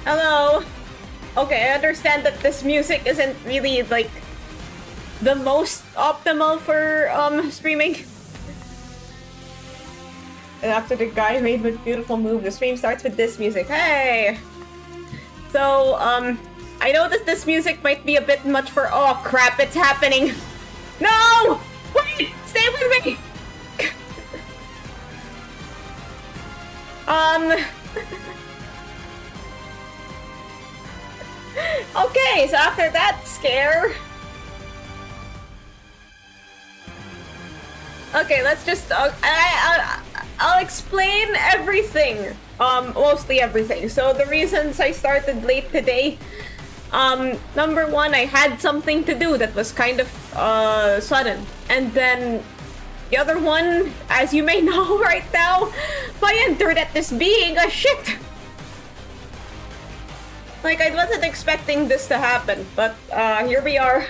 Hello. Okay, I understand that this music isn't really like the most optimal for streaming. And after the guy made with beautiful move, the stream starts with this music. Hey. So I know that this music might be a bit much for. Oh crap! It's happening. No! Wait! Stay with me. Okay, so after that scare... Okay, let's just... I'll explain everything. Mostly everything. So the reasons I started late today... number one, I had something to do that was kind of, sudden. And then... The other one, as you may know right now, my internet is being a shit! Like, I wasn't expecting this to happen, but here we are.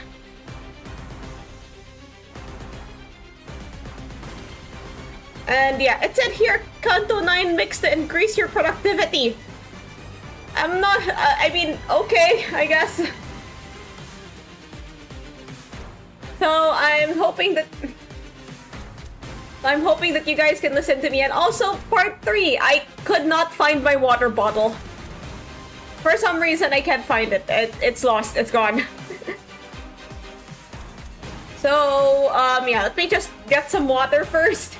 And yeah, it said here, Kanto 9 mix to increase your productivity. I'm not, I mean, okay, I guess. So I'm hoping that you guys can listen to me. And also, part 3, I could not find my water bottle. For some reason, I can't find it. It's lost. It's gone. So, yeah, let me just get some water first.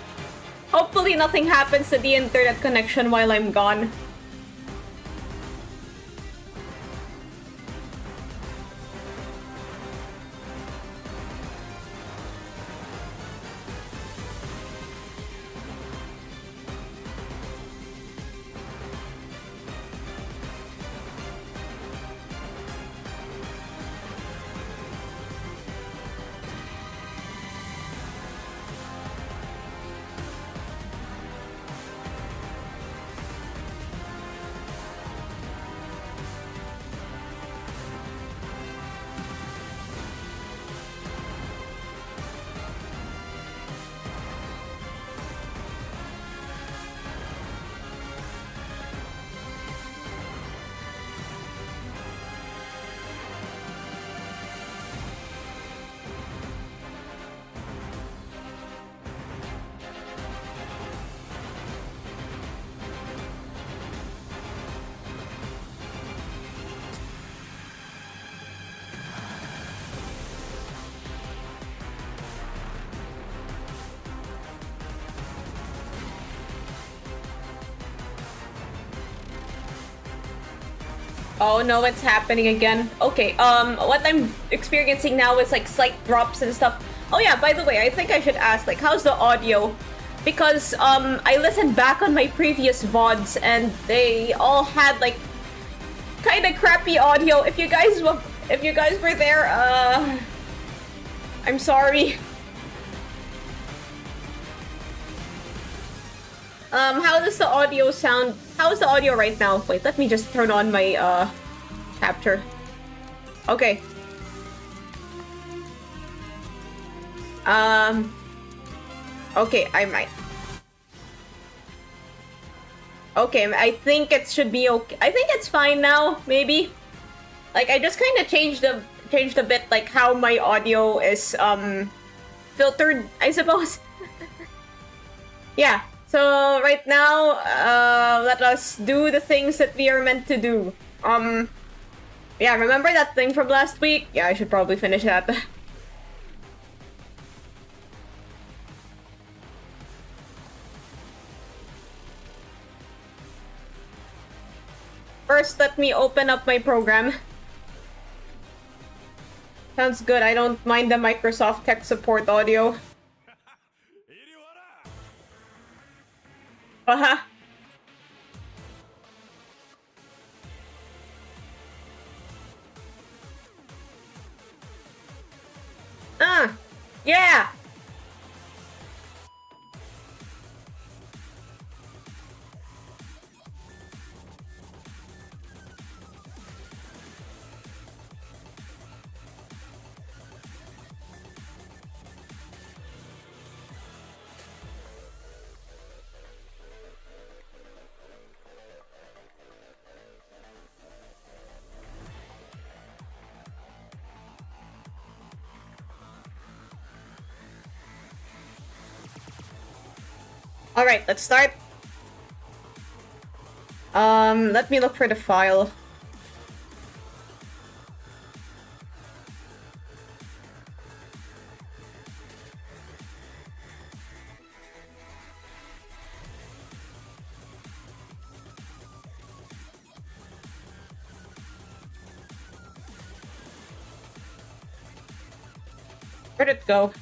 Hopefully nothing happens to the internet connection while I'm gone. Oh no, it's happening again. Okay, what I'm experiencing now is like slight drops and stuff. Oh yeah, by the way, I think I should ask, like, how's the audio? Because, I listened back on my previous VODs and they all had like kind of crappy audio. If you guys were there, I'm sorry. How does the audio sound? How's the audio right now? Wait, let me just turn on my, capture. Okay. Okay, I might. Okay, I think it should be okay. I think it's fine now, maybe. Like, I just kind of changed a bit, like, how my audio is, filtered, I suppose. Yeah. So right now, let us do the things that we are meant to do. Yeah, remember that thing from last week? Yeah, I should probably finish that. First, let me open up my program. Sounds good. I don't mind the Microsoft tech support audio. Uh-huh. Yeah! Alright, let's start. Let me look for the file. Where'd it go?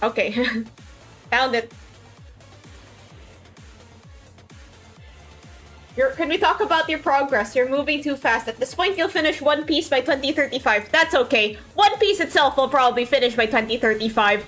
Okay. Found it. Can we talk about your progress? You're moving too fast. At this point, you'll finish One Piece by 2035. That's okay. One Piece itself will probably finish by 2035.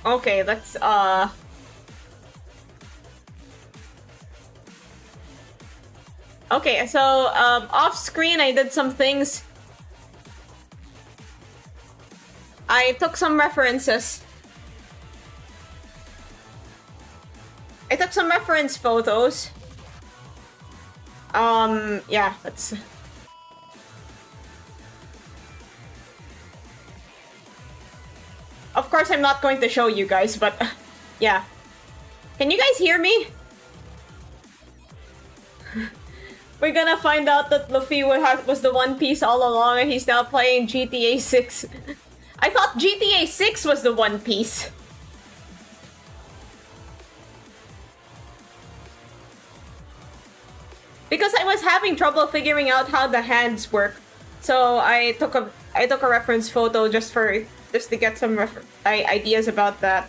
Okay, let's, Okay, so, off screen I did some things. I took some references. I took some reference photos. Yeah, let's... Of course, I'm not going to show you guys, but yeah. Can you guys hear me? We're gonna find out that Luffy was the One Piece all along and he's now playing GTA 6. I thought GTA 6 was the One Piece. Because I was having trouble figuring out how the hands work. So I took a reference photo just to get some ideas about that.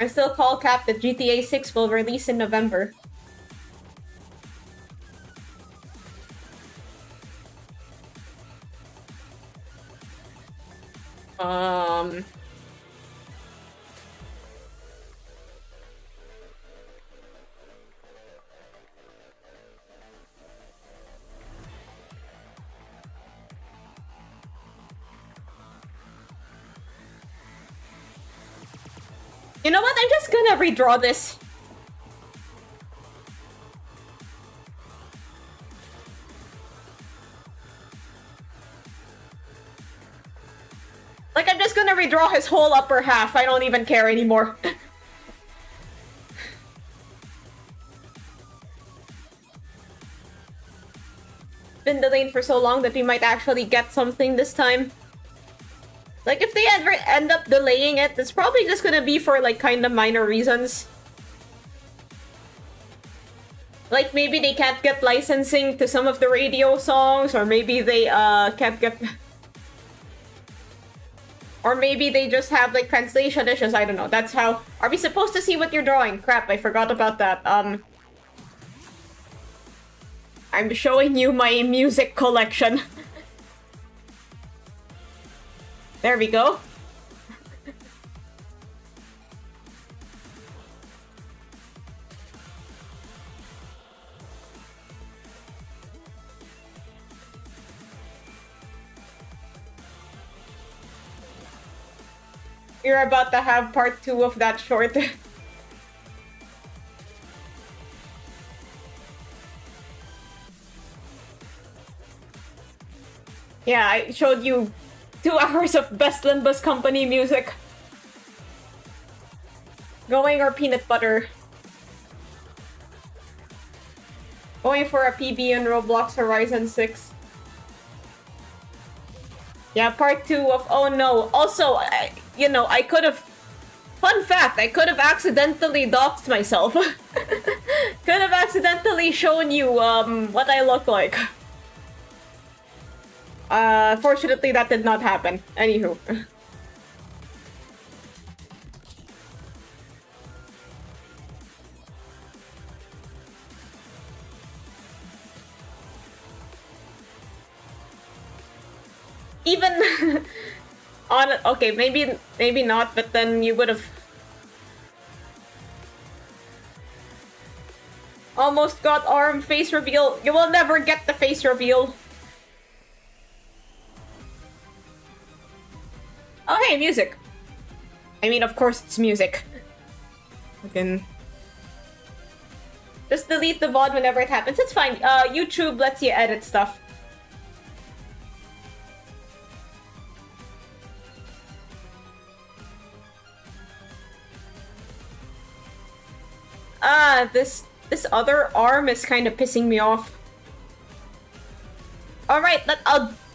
I still call cap that GTA 6 will release in November. You know what? I'm just gonna redraw this. Like, I'm just gonna redraw his whole upper half. I don't even care anymore. Been delayed for so long that we might actually get something this time. Like, if they ever end up delaying it, it's probably just gonna be for, like, kind of minor reasons. Like, maybe they can't get licensing to some of the radio songs, or maybe they, can't get... Or maybe they just have, like, translation issues, I don't know. That's how... Are we supposed to see what you're drawing? Crap, I forgot about that. I'm showing you my music collection. There we go. You're about to have part 2 of that short. Yeah, I showed you 2 hours of Best Limbus Company music. Going or peanut butter? Going for a PB in Roblox Horizon 6. Yeah, part 2 of... Oh no. Also, you know, I could have... Fun fact, I could have accidentally doxed myself. Could have accidentally shown you, what I look like. Fortunately that did not happen. Anywho. Even on okay, maybe not, but then you would have almost got arm face reveal. You will never get the face reveal. Oh hey, music. I mean, of course it's music. Fucking just delete the VOD whenever it happens. It's fine. YouTube lets you edit stuff. This other arm is kind of pissing me off. All right,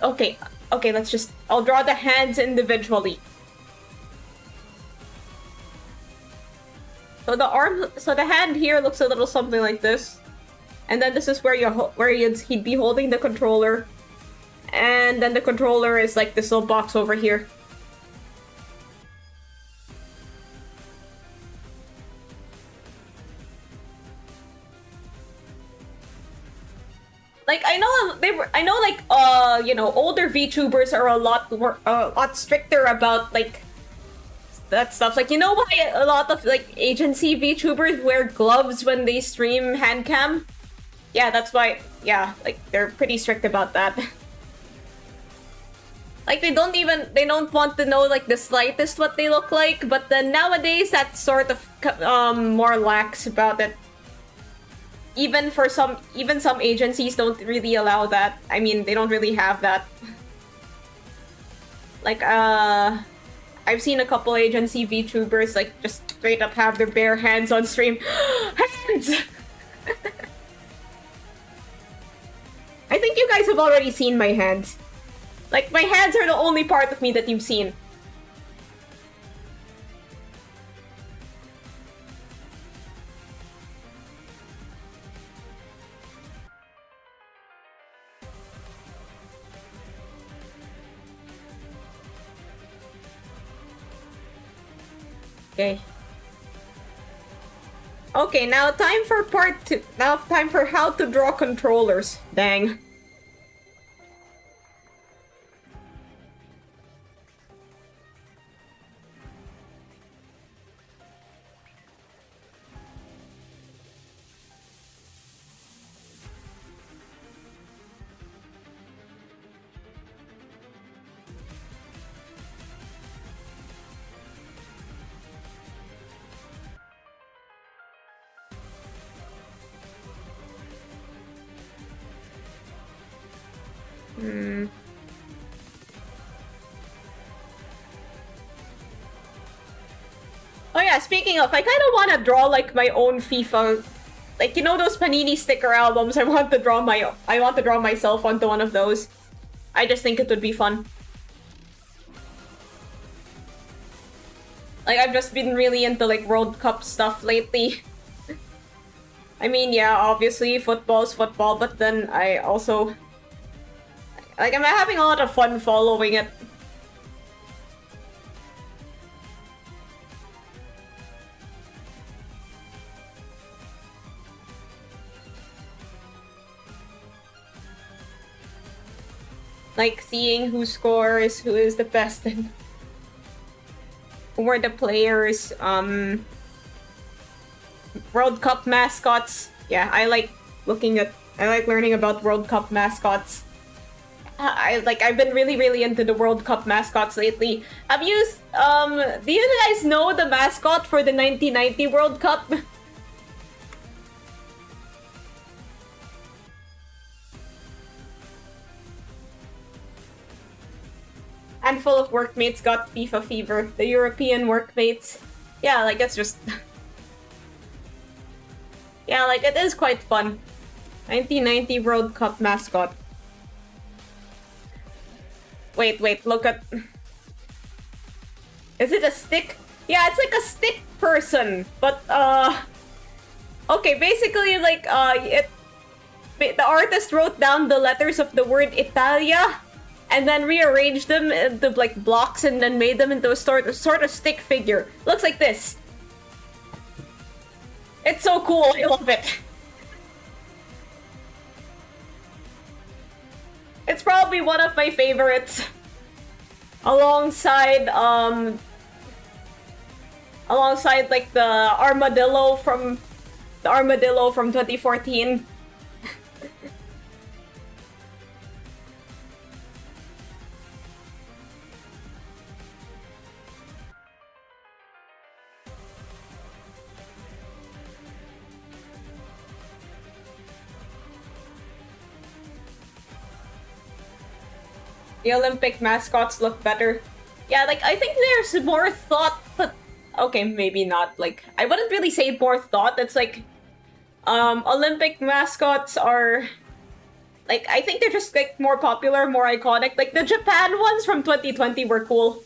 okay, I'll draw the hands individually. So the hand here looks a little something like this, and then this is where he'd be holding the controller, and then the controller is like this little box over here. Like I know like you know, older VTubers are a lot stricter about like that stuff. Like, you know why a lot of like agency VTubers wear gloves when they stream hand cam? Yeah, that's why. Yeah, like they're pretty strict about that. Like they don't want to know like the slightest what they look like, but then nowadays that's sort of more lax about it. Even some agencies don't really allow that. I mean, they don't really have that. Like, I've seen a couple agency VTubers like just straight up have their bare hands on stream. Hands! I think you guys have already seen my hands. Like, my hands are the only part of me that you've seen. Okay. Okay, now time for part 2. Now time for how to draw controllers. Dang. Oh yeah, speaking of, I kind of want to draw like my own FIFA, like, you know those Panini sticker albums. I want to draw myself onto one of those. I just think it would be fun. Like, I've just been really into like World Cup stuff lately. I mean, yeah, obviously football's football, but then I also like, I'm having a lot of fun following it. Like, seeing who scores, who is the best, and who are the players, World Cup mascots. Yeah, I like learning about World Cup mascots. I've been really into the World Cup mascots lately. Do you guys know the mascot for the 1990 World Cup? Handful of workmates got FIFA fever. The European workmates. Yeah, like, it's just... yeah, like, it is quite fun. 1990 World Cup mascot. Wait, look at... Is it a stick? Yeah, it's like a stick person, but okay, basically like the artist wrote down the letters of the word Italia and then rearranged them into like blocks and then made them into a sort of stick figure. Looks like this. It's so cool. I love it. It's probably one of my favorites. Alongside like the armadillo from 2014. The Olympic mascots look better. Yeah, like I think there's more thought, but okay, maybe not. Like I wouldn't really say more thought. It's like Olympic mascots are like I think they're just like more popular, more iconic. Like the Japan ones from 2020 were cool.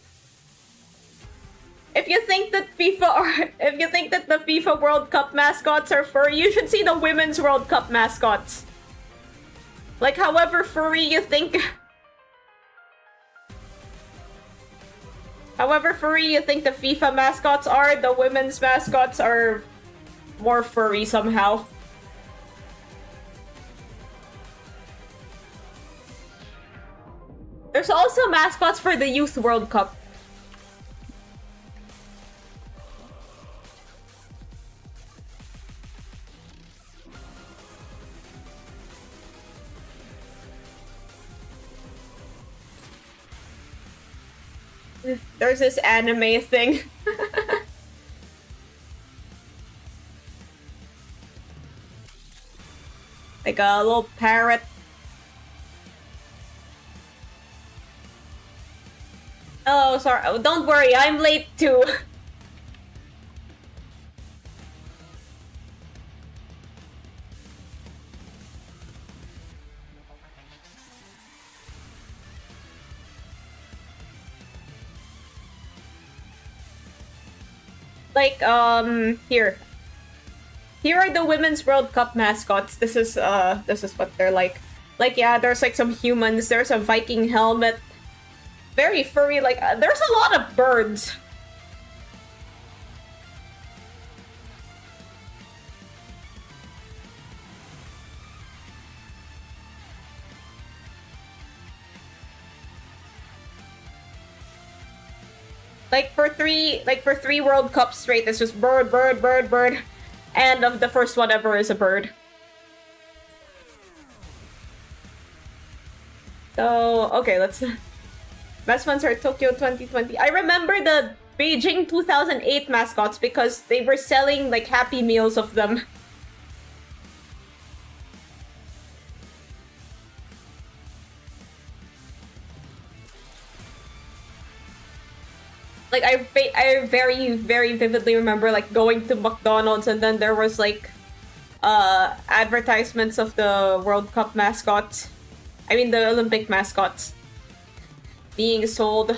If you think that the FIFA World Cup mascots are furry, you should see the Women's World Cup mascots. Like however furry you think the FIFA mascots are, the women's mascots are more furry somehow. There's also mascots for the Youth World Cup. There's this anime thing. Like a little parrot. Oh, sorry. Oh, don't worry, I'm late too. Like, here. Here are the Women's World Cup mascots. This is what they're like. Like, yeah, there's like some humans. There's a Viking helmet. Very furry, like, there's a lot of birds. Like for three World Cups straight, it's just bird, bird, bird, bird. And the first one ever is a bird. So, okay, let's... Best ones are Tokyo 2020. I remember the Beijing 2008 mascots because they were selling, like, Happy Meals of them. Like, I very, very vividly remember, like, going to McDonald's and then there was, like, advertisements of the World Cup mascots. I mean, the Olympic mascots being sold.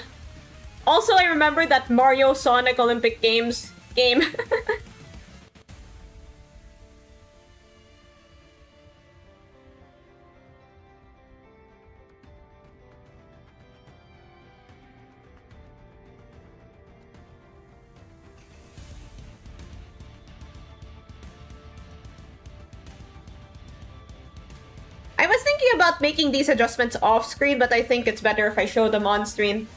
Also, I remember that Mario Sonic Olympic Games game. I was thinking about making these adjustments off screen, but I think it's better if I show them on screen.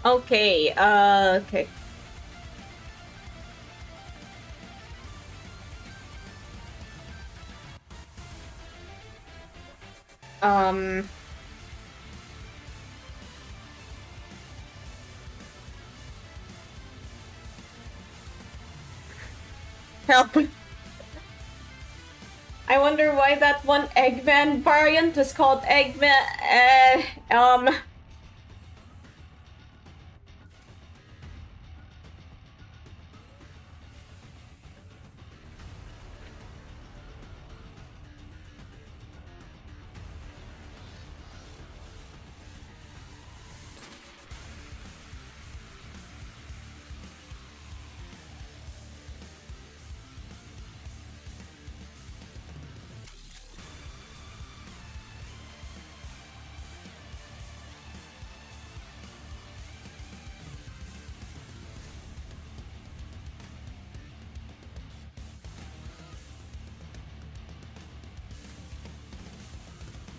Okay, okay. Um... Help. I wonder why that one Eggman variant was called Eggman.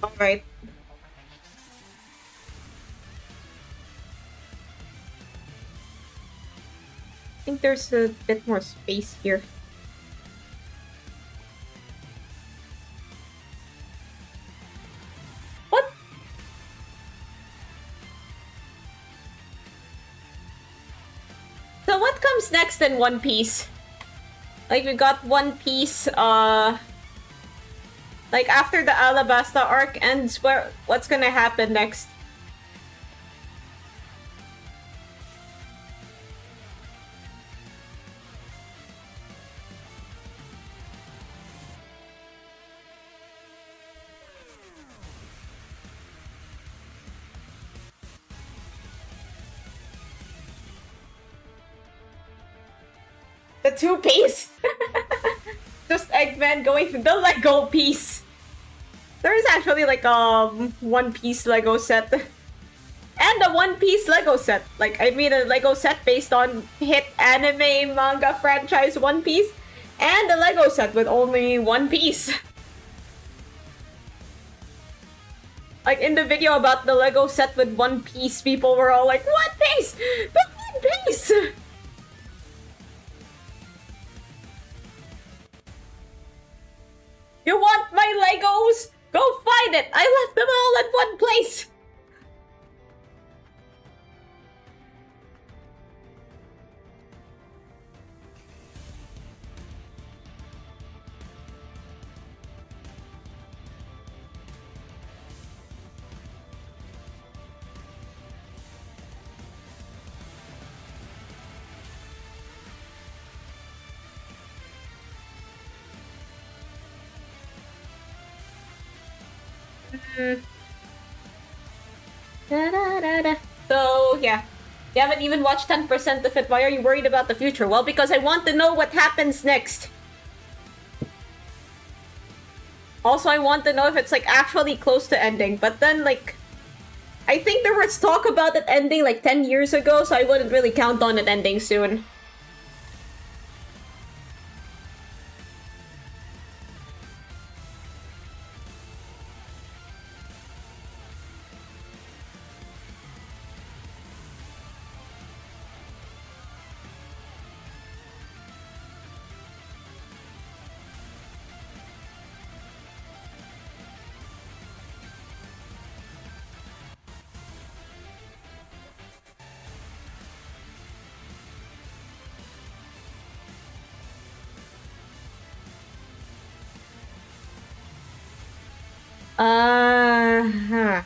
Alright. I think there's a bit more space here. What? So what comes next in One Piece? Like, we got One Piece, like, after the Alabasta arc ends, what's gonna happen next? The two-piece! Just Eggman going through the Lego piece. There is actually like One Piece Lego set. And a One Piece Lego set. Like, I mean a Lego set based on hit anime manga franchise One Piece. And a Lego set with only one piece. Like, in the video about the Lego set with One Piece, people were all like, One Piece! But One Piece! You want my Legos? Go find it! I left them all at one place! So, yeah. You haven't even watched 10% of it. Why are you worried about the future? Well, because I want to know what happens next. Also, I want to know if it's, like, actually close to ending. But then, like, I think there was talk about it ending, like, 10 years ago, so I wouldn't really count on it ending soon. Huh.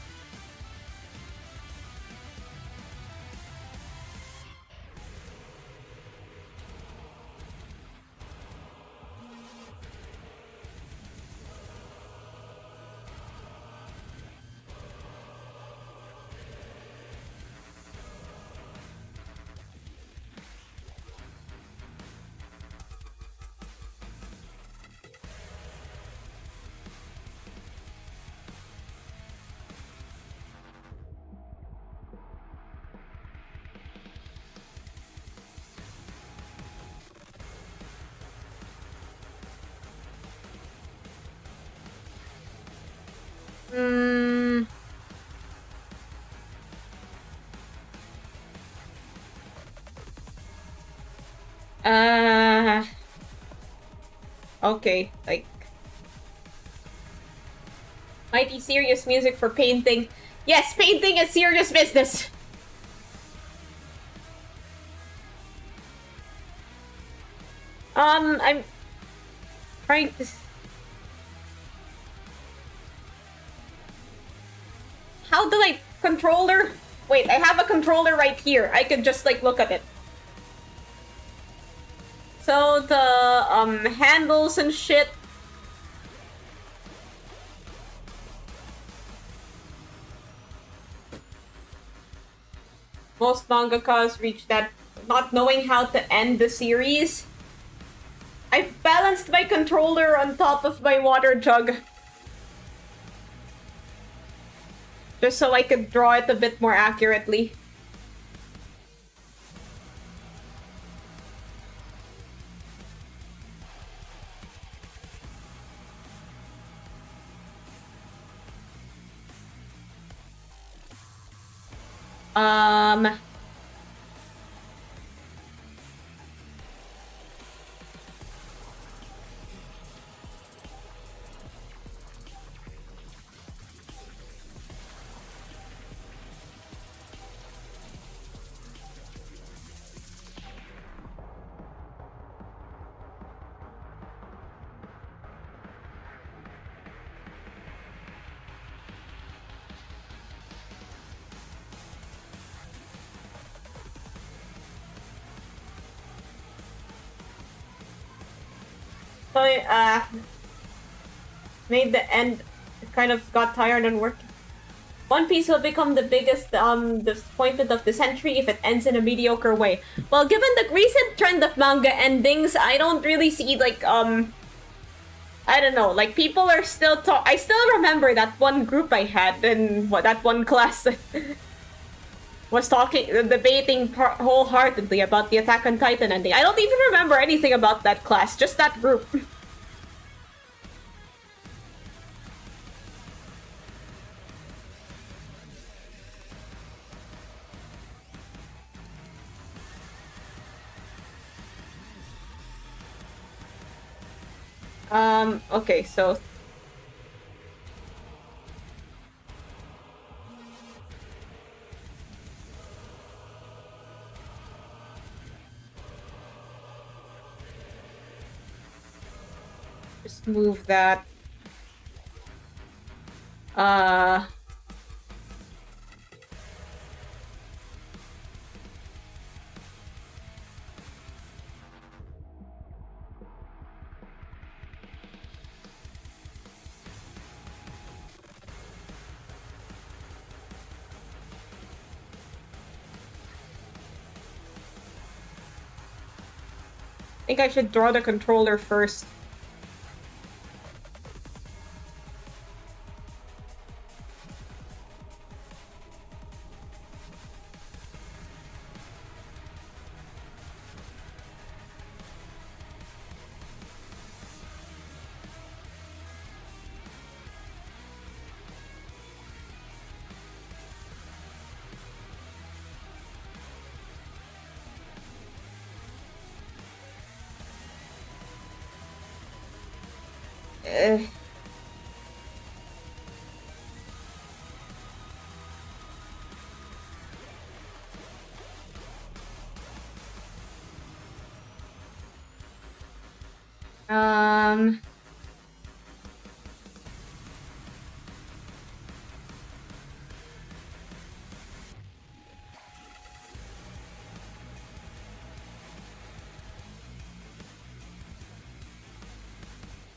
Okay, like... Mighty serious music for painting. Yes, painting is serious business! I'm... trying to... How do I... Controller? Wait, I have a controller right here. I could just, like, look at it. So, the, handles and shit... Most mangakas reach that not knowing how to end the series. I've balanced my controller on top of my water jug. Just so I could draw it a bit more accurately. So I made the end kind of got tired and worked. One Piece will become the biggest disappointment of the century if it ends in a mediocre way. Well, given the recent trend of manga endings, I don't really see like I don't know, like people are still I still remember that one group I had in that one class that was debating wholeheartedly about the Attack on Titan ending. I don't even remember anything about that class, just that group. Okay, so... Just move that. I think I should draw the controller first.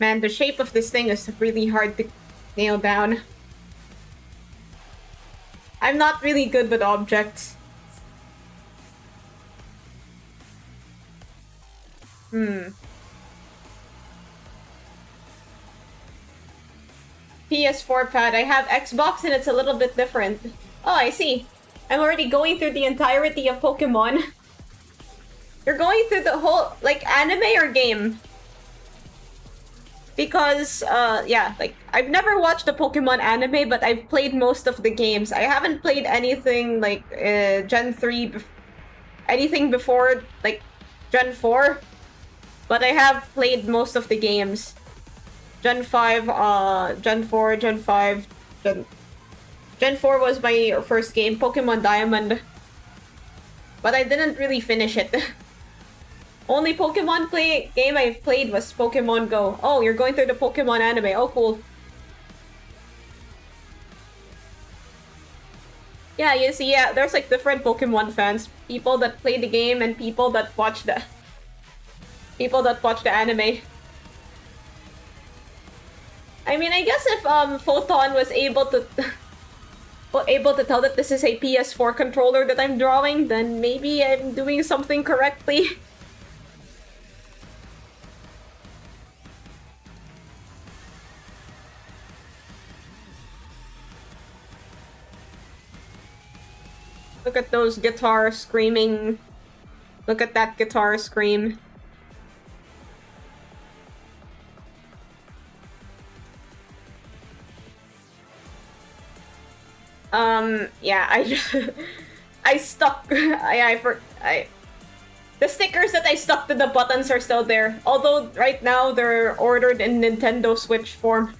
Man, the shape of this thing is really hard to nail down. I'm not really good with objects. PS4 pad. I have Xbox and it's a little bit different. Oh, I see. I'm already going through the entirety of Pokemon. You're going through the whole, like, anime or game? Because, yeah, like, I've never watched a Pokemon anime, but I've played most of the games. I haven't played anything, like, Gen 3, anything before, like, Gen 4. But I have played most of the games. Gen 5, Gen 4, Gen 5, Gen 4 was my first game, Pokemon Diamond. But I didn't really finish it. Only Pokemon game I've played was Pokemon Go. Oh, you're going through the Pokemon anime. Oh, cool. Yeah, you see, yeah, there's like different Pokemon fans. People that play the game and people that watch the anime. I mean, I guess if Photon was able to tell that this is a PS4 controller that I'm drawing, then maybe I'm doing something correctly. Look at those guitars screaming. Look at that guitar scream. Yeah, I just... The stickers that I stuck to the buttons are still there. Although, right now, they're ordered in Nintendo Switch form.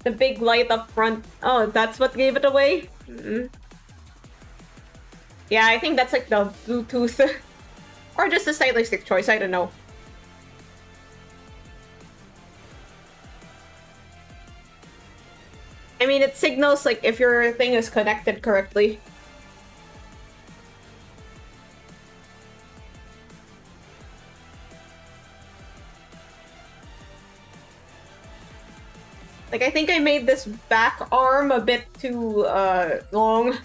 The big light up front. Oh, that's what gave it away? Mm-hmm. Yeah, I think that's like the Bluetooth. Or just a stylistic choice, I don't know. I mean, it signals like if your thing is connected correctly. Like, I think I made this back arm a bit too, long.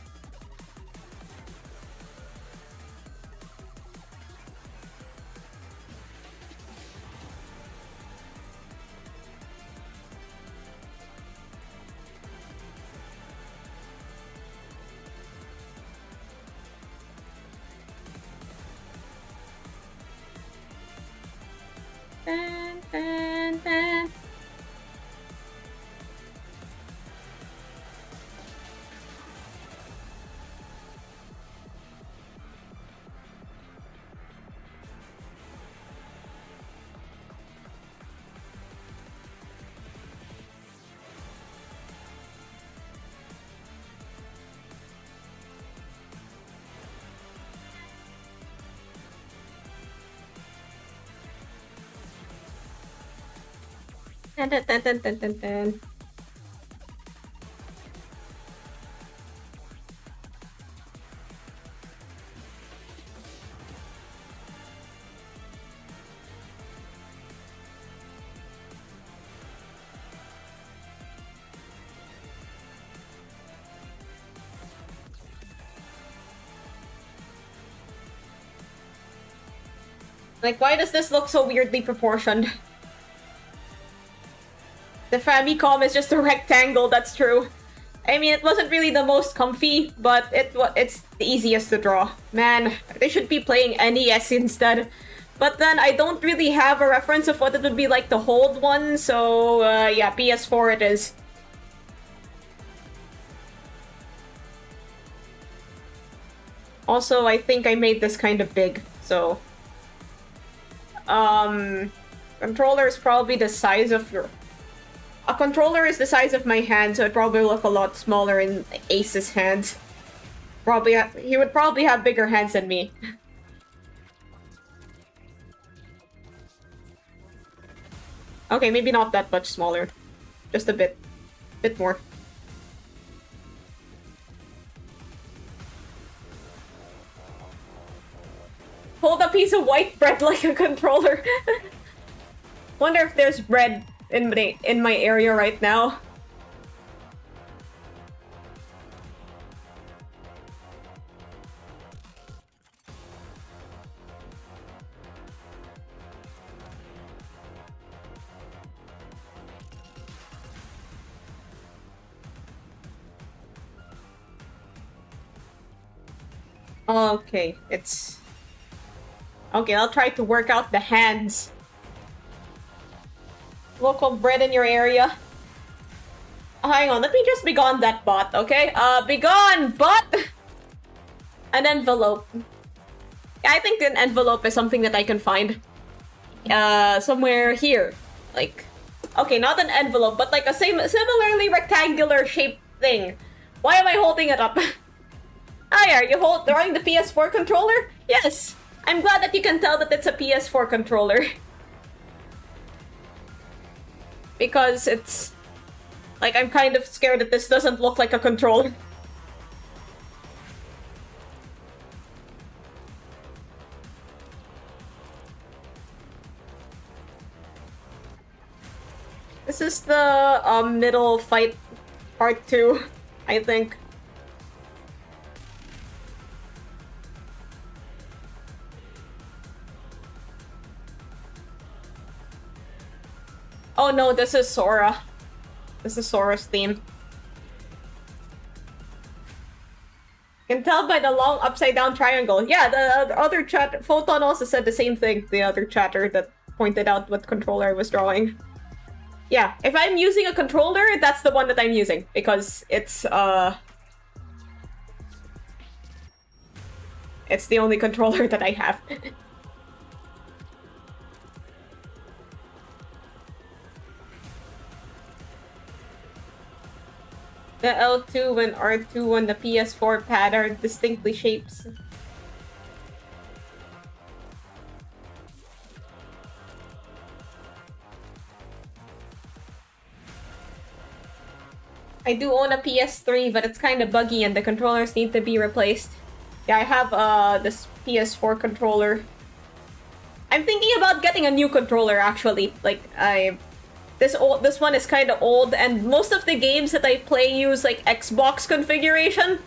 Dun, dun, dun. Dun, dun, dun, dun, dun, dun, dun. Like, why does this look so weirdly proportioned? The Famicom is just a rectangle, that's true. I mean, it wasn't really the most comfy, but it's the easiest to draw. Man, they should be playing NES instead. But then I don't really have a reference of what it would be like to hold one, so yeah, PS4 it is. Also, I think I made this kind of big, so... Controller is probably the size of your... A controller is the size of my hand, so it'd probably look a lot smaller in Ace's hands. He would probably have bigger hands than me. Okay, maybe not that much smaller. Just a bit more. Hold a piece of white bread like a controller. Wonder if there's bread in my area right now. Okay, it's... Okay, I'll try to work out the hands. Local bread in your area. Oh, hang on, let me just begone that bot, okay? Begone, bot! An envelope. I think an envelope is something that I can find. Somewhere here. Like, okay, not an envelope, but like a similarly rectangular shaped thing. Why am I holding it up? Hi, are you throwing the PS4 controller? Yes! I'm glad that you can tell that it's a PS4 controller. Because it's... like, I'm kind of scared that this doesn't look like a controller. This is the middle fight part 2, I think. Oh no, this is Sora. This is Sora's theme. You can tell by the long upside down triangle. Yeah, the other chat Photon also said the same thing. The other chatter that pointed out what controller I was drawing. Yeah, if I'm using a controller, that's the one that I'm using because it's the only controller that I have. The L2 and R2 on the PS4 pad are distinctly shapes. I do own a PS3, but it's kind of buggy and the controllers need to be replaced. Yeah, I have this PS4 controller. I'm thinking about getting a new controller actually. Like this one is kind of old, and most of the games that I play use like Xbox configuration.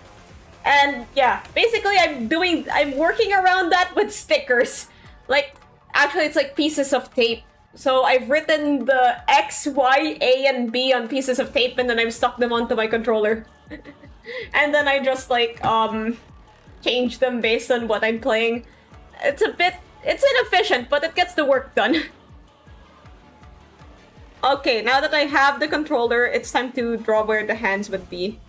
And yeah, basically I'm working around that with stickers. Like, actually it's like pieces of tape. So I've written the X, Y, A, and B on pieces of tape, and then I've stuck them onto my controller. And then I just like change them based on what I'm playing. It's inefficient, but it gets the work done. Okay, now that I have the controller, it's time to draw where the hands would be.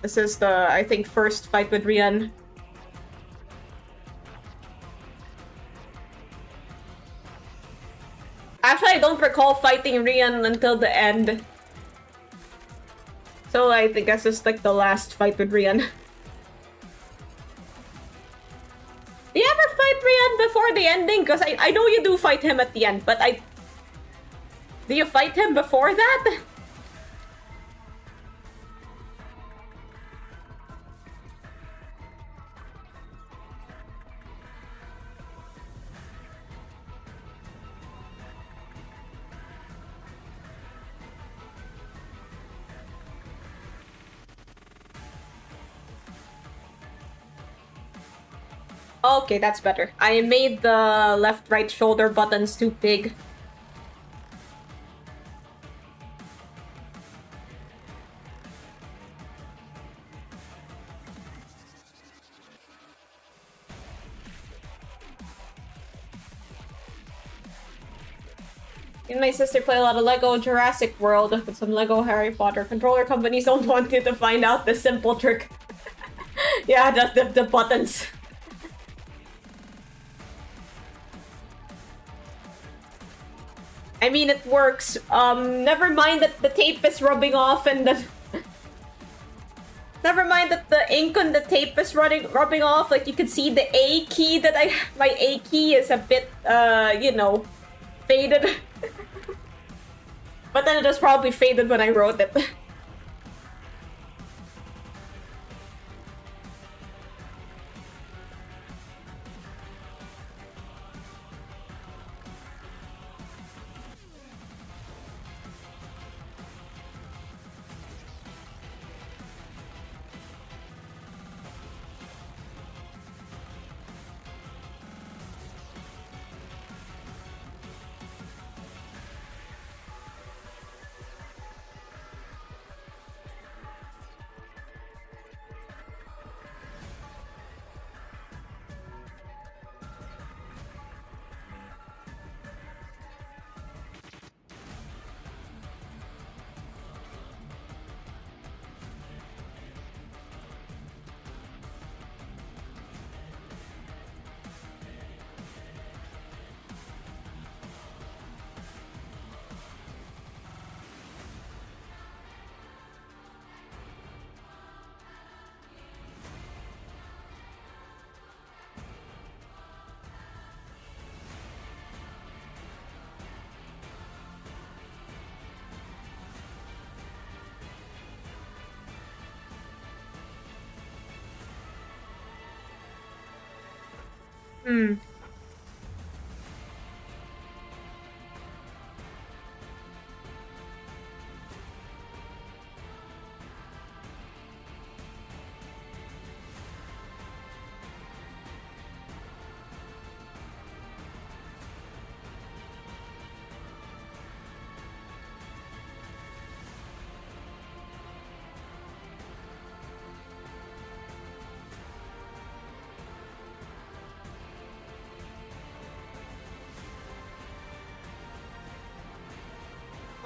This is the, I think, first fight with Rian. Actually, I don't recall fighting Rian until the end. So I think this is like the last fight with Rian. Do you ever fight Rian before the ending? Because I know you do fight him at the end, but do you fight him before that? Okay, that's better. I made the left-right shoulder buttons too big. Me and my sister play a lot of Lego Jurassic World, but some Lego Harry Potter controller companies don't want you to find out the simple trick. Yeah, just the buttons. I mean, it works. Never mind that the tape is rubbing off and the... Never mind that the ink on the tape is rubbing off. Like, you can see the A key that my A key is a bit, you know, faded. But then it was probably faded when I wrote it. Hmm.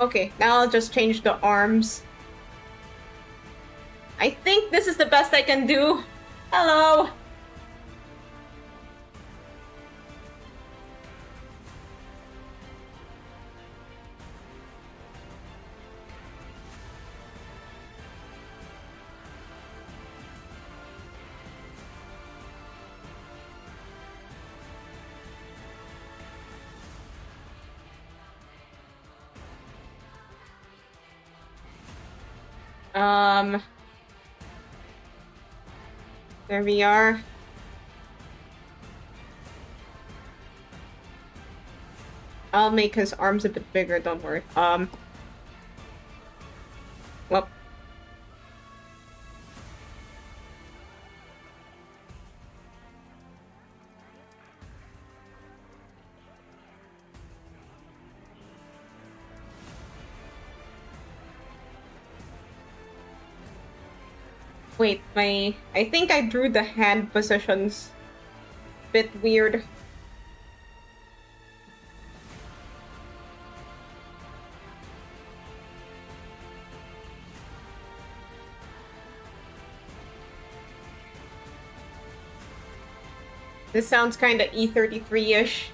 Okay, now I'll just change the arms. I think this is the best I can do. Hello! There we are. I'll make his arms a bit bigger, don't worry. Well. Wait, I think I drew the hand positions bit weird. This sounds kind of E33-ish.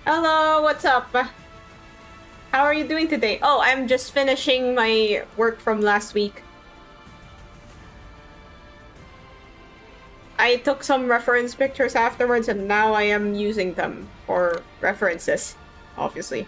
Hello, what's up? How are you doing today? Oh, I'm just finishing my work from last week. I took some reference pictures afterwards and now I am using them for references, obviously.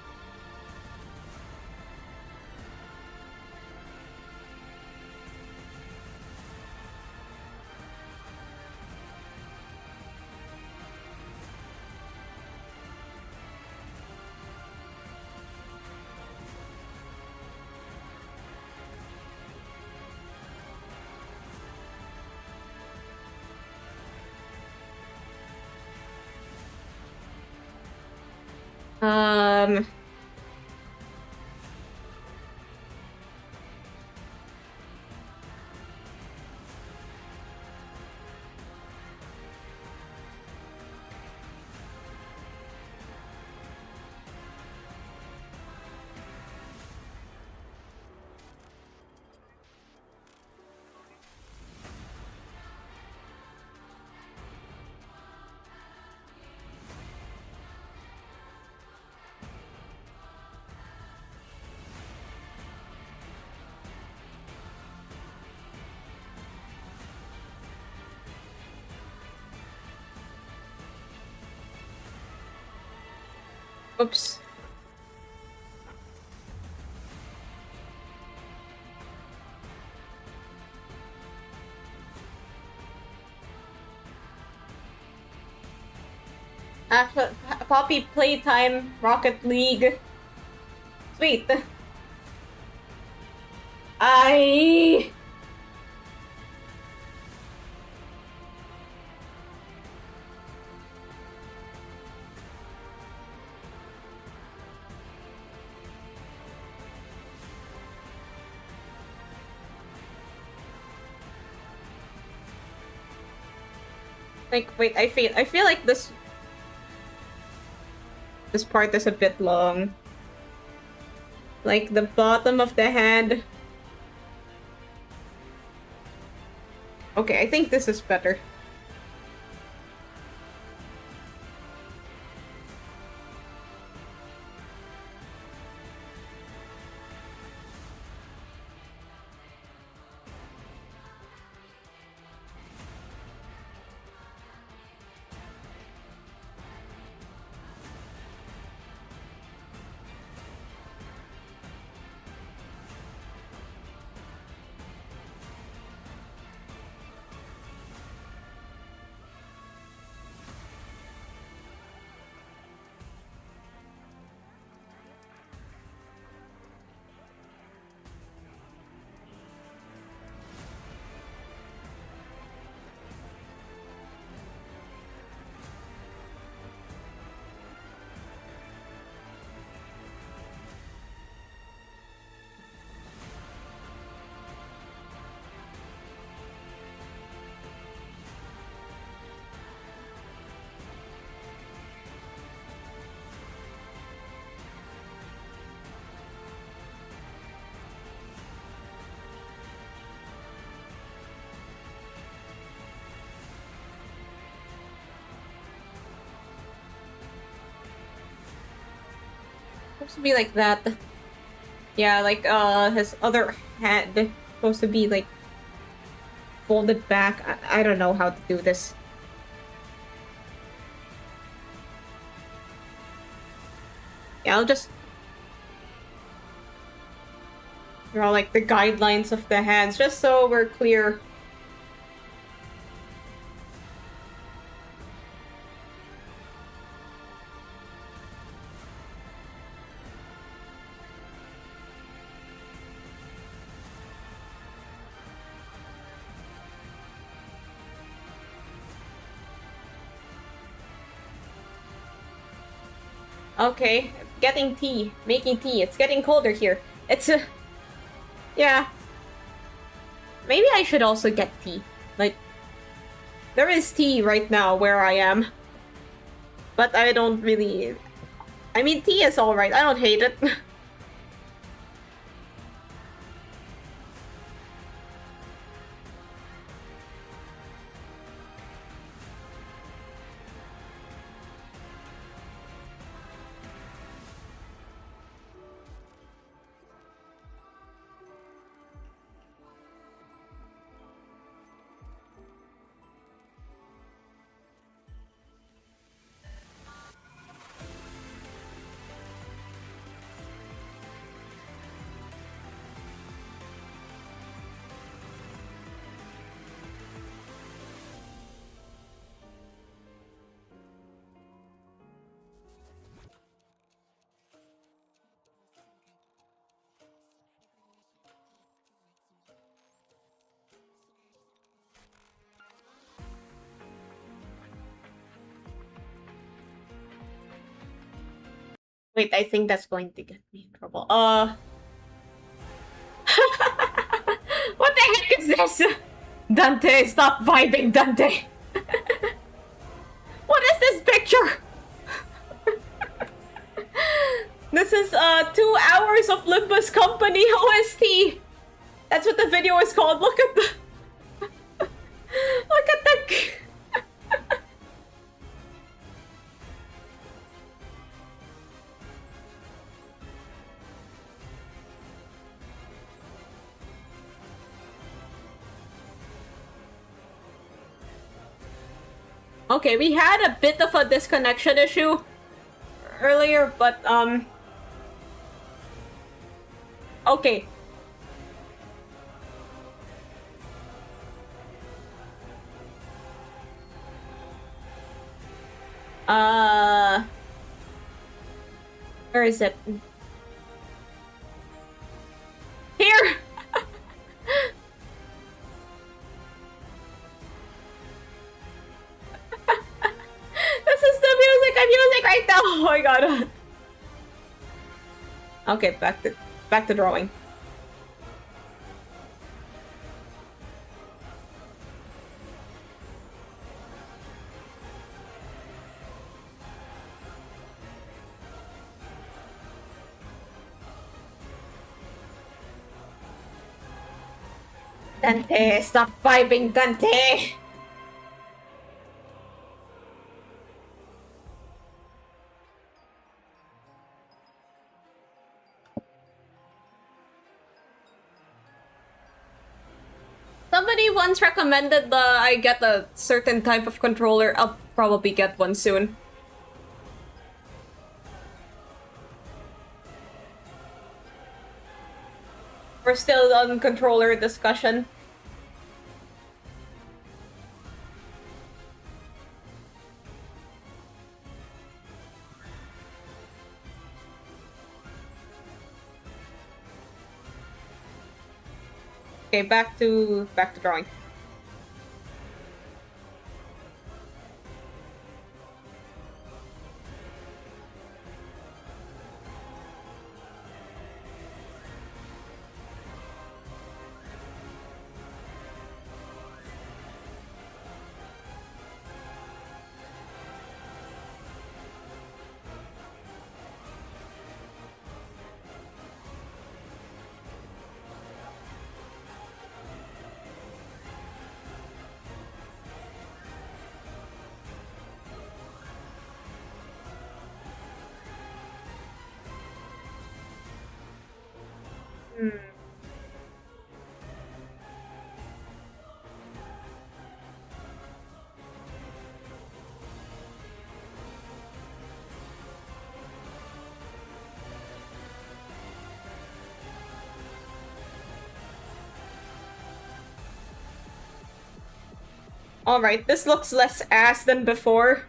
Oops. Poppy Playtime Rocket League. Sweet. I... Like, wait, I feel like this part is a bit long. Like, the bottom of the hand. Okay, I think this is better. Supposed to be like that. Yeah, like his other hand supposed to be like folded back. I don't know how to do this. Yeah, I'll just draw like the guidelines of the hands just so we're clear. Okay, getting tea. Making tea. It's getting colder here. It's yeah. Maybe I should also get tea. Like, there is tea right now where I am. But I don't really... I mean, tea is alright. I don't hate it. Wait, I think that's going to get me in trouble. What the heck is this? Dante, stop vibing, Dante. What is this picture? This is 2 hours of Limbus Company OST. That's what the video is called. Look at the look at the Okay, we had a bit of a disconnection issue earlier, but okay. Where is it? Here. This is the music I'm using right now. Oh my god. Okay, back to drawing. Dante, stop vibing, Dante! Somebody once recommended I get a certain type of controller. I'll probably get one soon. We're still on controller discussion. Okay, back to drawing. Alright, this looks less ass than before.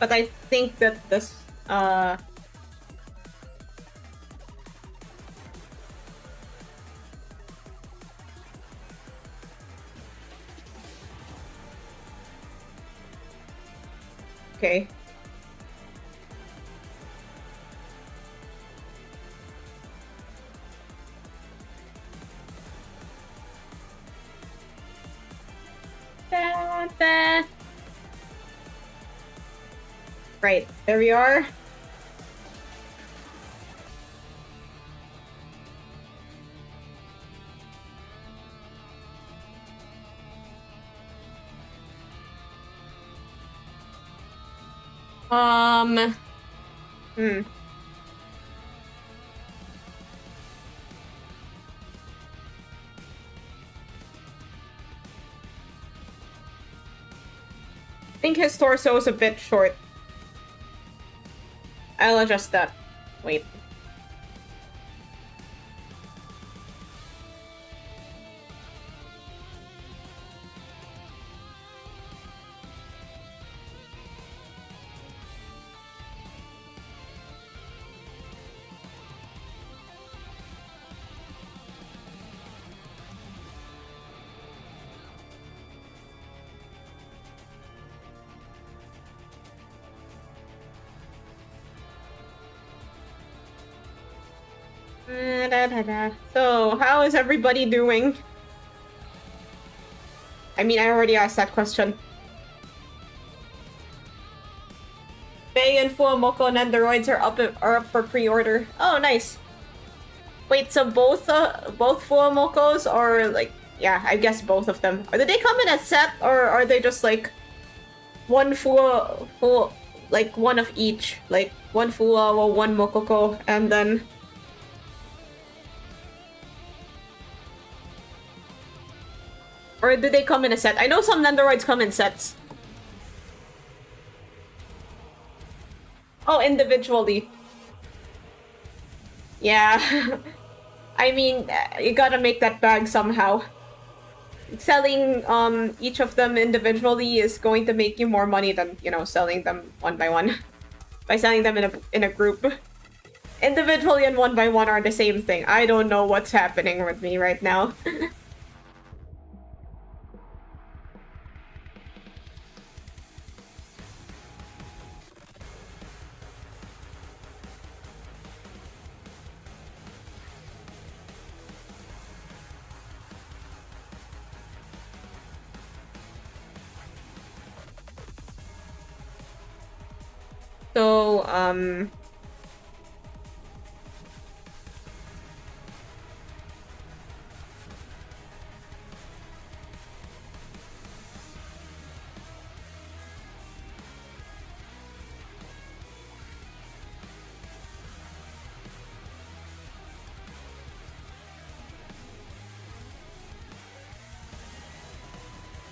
But I think that this, okay. Da, da. Right, there we are. Hmm. I think his torso is a bit short. I'll adjust that. Wait. So, how is everybody doing? I mean, I already asked that question. Bay and Fuamoko and Androids are up for pre-order. Oh, nice. Wait, so both Fuamokos or like, yeah, I guess both of them. Did they come in a set or are they just like one full like one of each, like one Fuawa, one Mokoko, and then. Or do they come in a set? I know some Nendoroids come in sets. Oh, individually. Yeah. I mean, you gotta make that bag somehow. Selling each of them individually is going to make you more money than, you know, selling them one by one. By selling them in a group. Individually and one by one are the same thing. I don't know what's happening with me right now. So,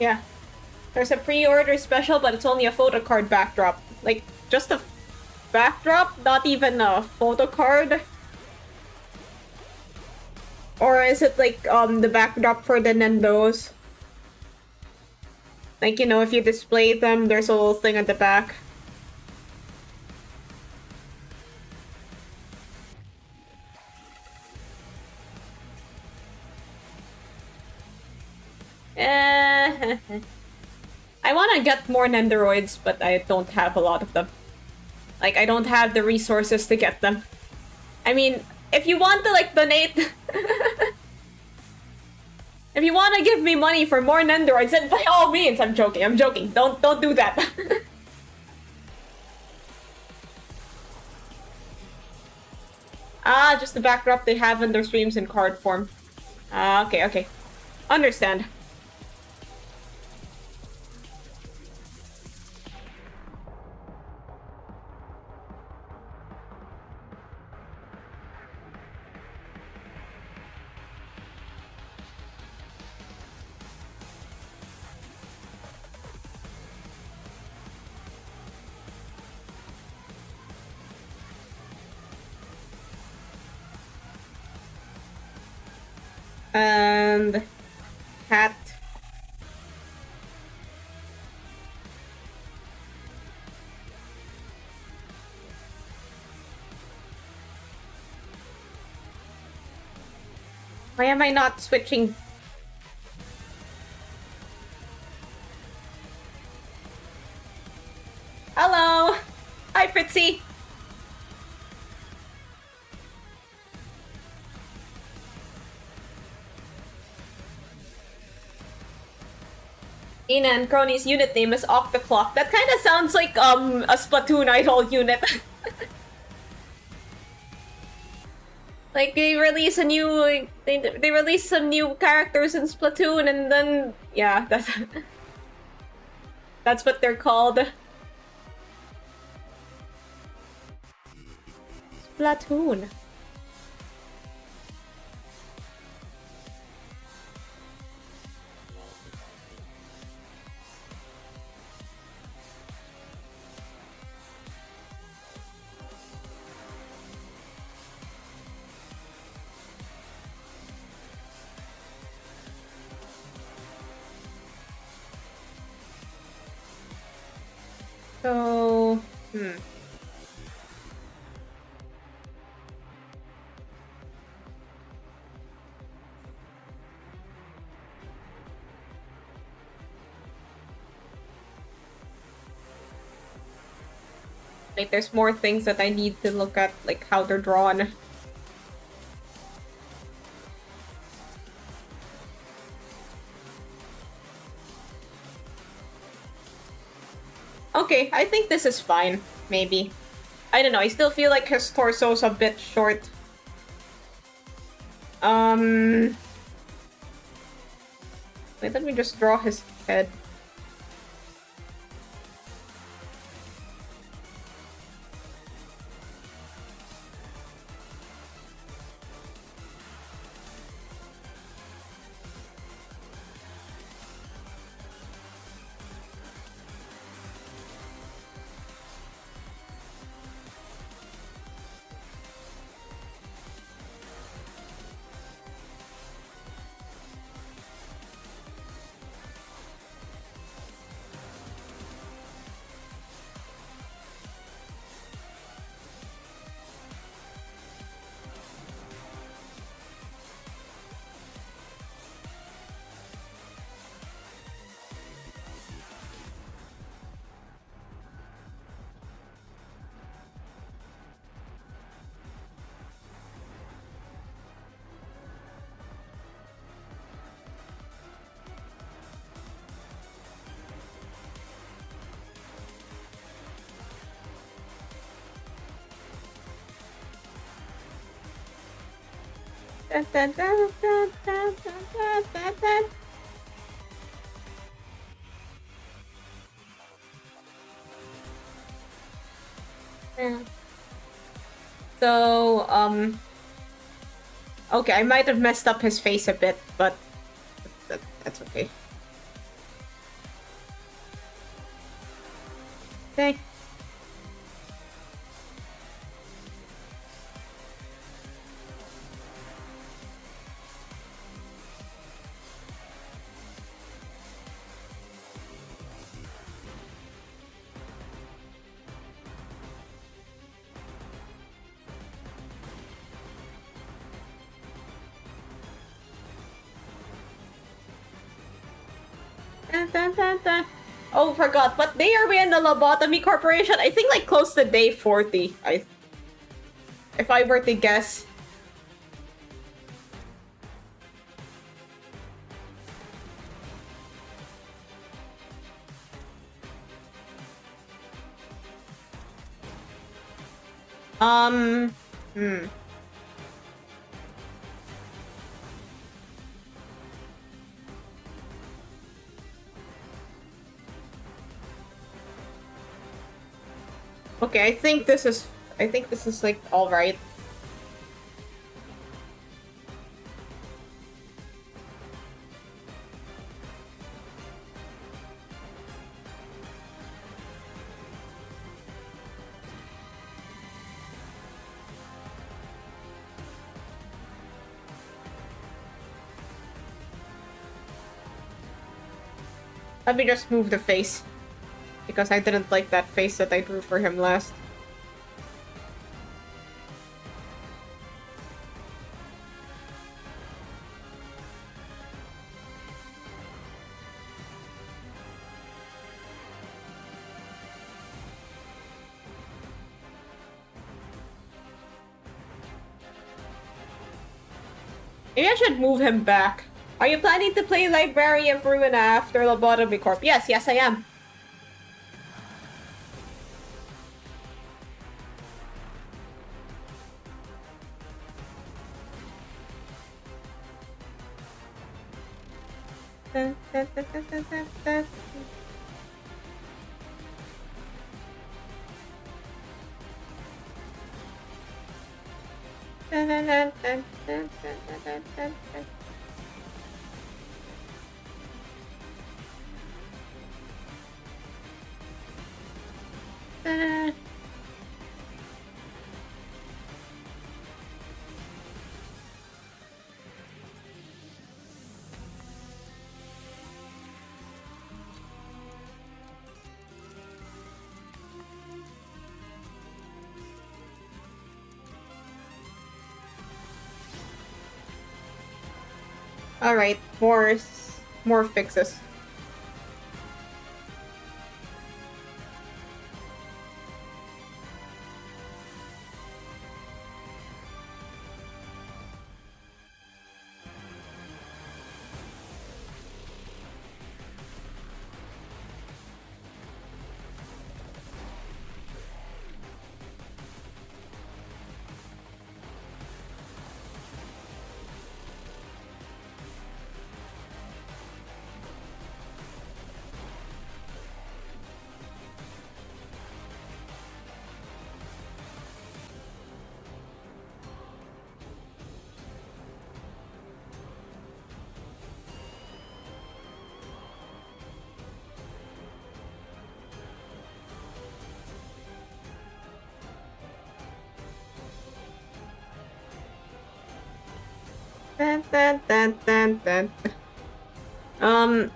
yeah. There's a pre-order special, but it's only a photo card backdrop. Like, just a backdrop, not even a photo card. Or is it like the backdrop for the Nendos? Like, you know, if you display them, there's a little thing at the back. I want to get more Nendoroids, but I don't have a lot of them. Like, I don't have the resources to get them. I mean, if you want to like donate, if you want to give me money for more Nendoroids, then by all means. I'm joking. I'm joking. Don't do that. Ah, just the backdrop they have in their streams in card form. Ah, okay, okay. Understand. And hat. Why am I not switching? Hello! Hi, Fritzy! Ina and Crony's unit name is Octoclock. That kind of sounds like a Splatoon idol unit. Like they release a new they release some new characters in Splatoon and then yeah, that's what they're called. Splatoon. So, like there's more things that I need to look at, like how they're drawn. Okay, I think this is fine, maybe. I don't know, I still feel like his torso's a bit short. Wait, let me just draw his head. Yeah. So, okay, I might have messed up his face a bit, but that's okay. Okay. Oh, forgot. What day are we in the Lobotomy Corporation? I think like close to day 40. If I were to guess. Um, hmm. Okay, I think this is like all right. Let me just move the face. Because I didn't like that face that I drew for him last. Maybe I should move him back. Are you planning to play Library of Ruin after Lobotomy Corp? Yes, yes I am. Alright, more fixes.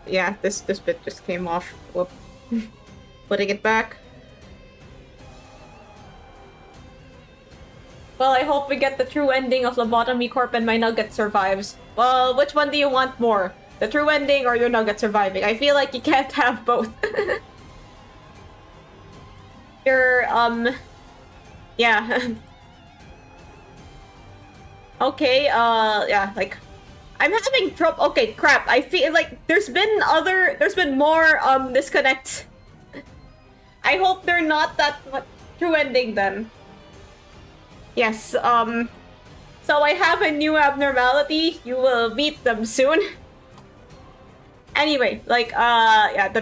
Yeah, this bit just came off. Whoop. Putting it back. Well, I hope we get the true ending of Lobotomy Corp and my nugget survives. Well, which one do you want more? The true ending or your nugget surviving? I feel like you can't have both. You're, yeah. Okay, yeah, like, I'm having trouble. Okay, crap. I feel like there's been more, disconnects. I hope they're not that much true ending then. Yes, so I have a new abnormality. You will meet them soon. Anyway, like, yeah,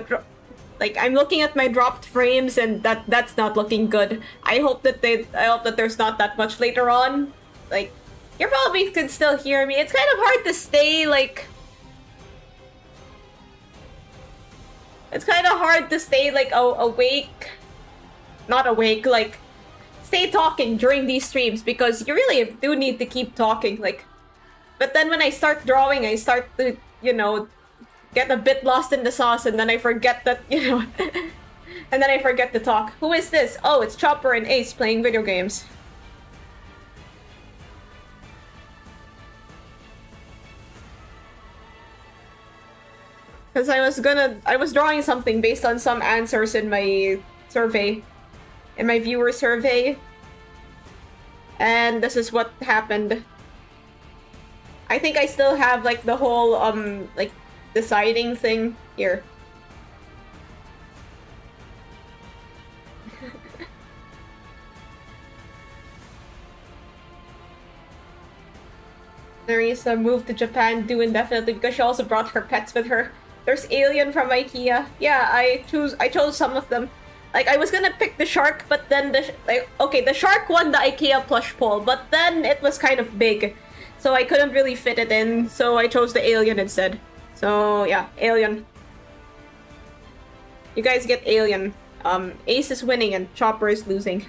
like, I'm looking at my dropped frames and that's not looking good. I hope that there's not that much later on. Like, you probably can still hear me. It's kind of hard to stay, like... It's kind of hard to stay, like, awake. Not awake, like... Stay talking during these streams because you really do need to keep talking, like... But then when I start drawing, I start to, you know, get a bit lost in the sauce and then I forget that, you know... and then I forget to talk. Who is this? Oh, it's Chopper and Ace playing video games. Because I was drawing something based on some answers in my survey. In my viewer survey. And this is what happened. I think I still have, like, the whole, like, deciding thing here. Narisa moved to Japan due indefinitely because she also brought her pets with her. There's Alien from IKEA. Yeah, I chose some of them. Like, I was gonna pick the shark, but then the shark won the IKEA plush poll, but then it was kind of big. So I couldn't really fit it in, so I chose the Alien instead. So, yeah, Alien. You guys get Alien. Ace is winning and Chopper is losing.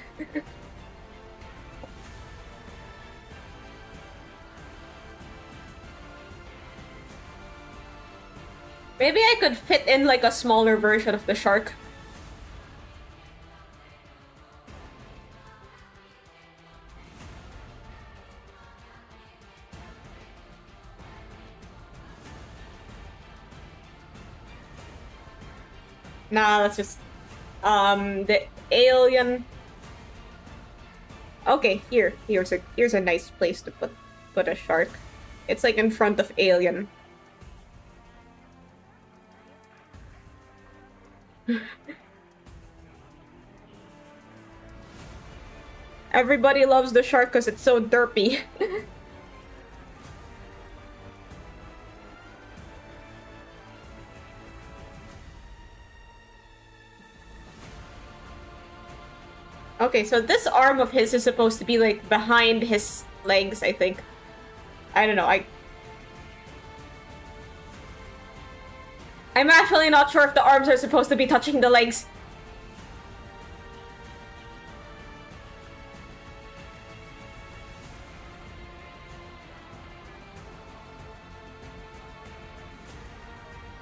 Maybe I could fit in like a smaller version of the shark. Nah, let's just the alien. Okay, here's a nice place to put a shark. It's like in front of Alien. Everybody loves the shark because it's so derpy. Okay, so this arm of his is supposed to be like behind his legs, I think. I don't know, I'm actually not sure if the arms are supposed to be touching the legs.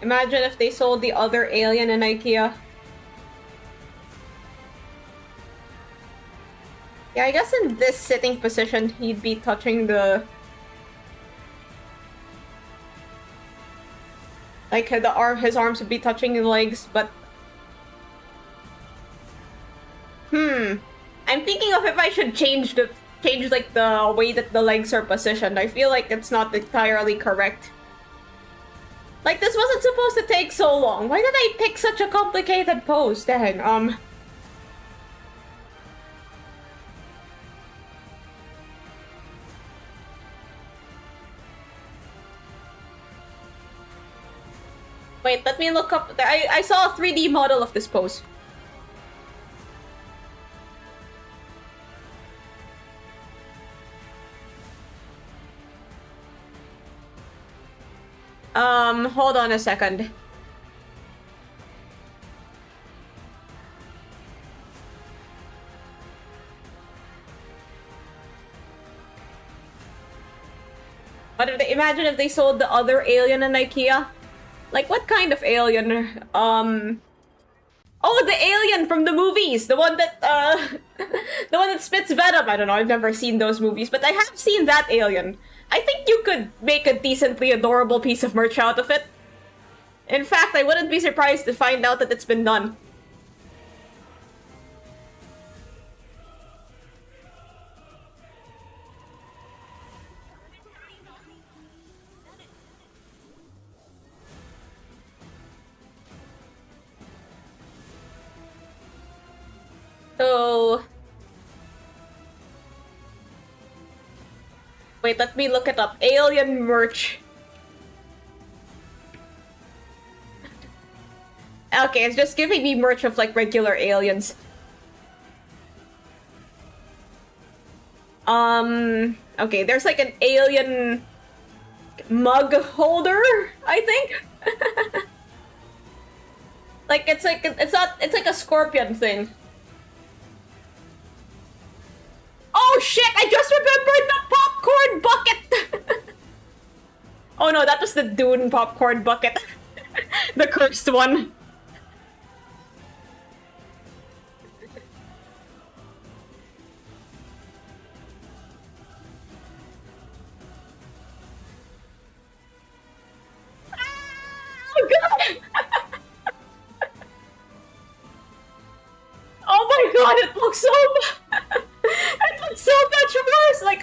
Imagine if they sold the other Alien in IKEA. Yeah, I guess in this sitting position, he'd be touching the... Like, his arms would be touching the legs, but... I'm thinking of if I should change like, the way that the legs are positioned. I feel like it's not entirely correct. Like, this wasn't supposed to take so long. Why did I pick such a complicated pose? Dang, Wait, let me look up... I saw a 3D model of this pose. Hold on a second. Imagine if they sold the other Alien in IKEA? Like, what kind of alien? Oh, the alien from the movies! The one that, the one that spits venom! I don't know, I've never seen those movies, but I have seen that alien. I think you could make a decently adorable piece of merch out of it. In fact, I wouldn't be surprised to find out that it's been done. So... Wait, let me look it up. Alien merch. Okay, it's just giving me merch of, like, regular aliens. Okay, there's, like, an alien mug holder, I think? Like, it's like a scorpion thing. Oh shit, I just remembered the popcorn bucket! Oh no, that was the Dune popcorn bucket. The cursed one. Oh god! Oh my god, it looks so it looks so much worse! Like,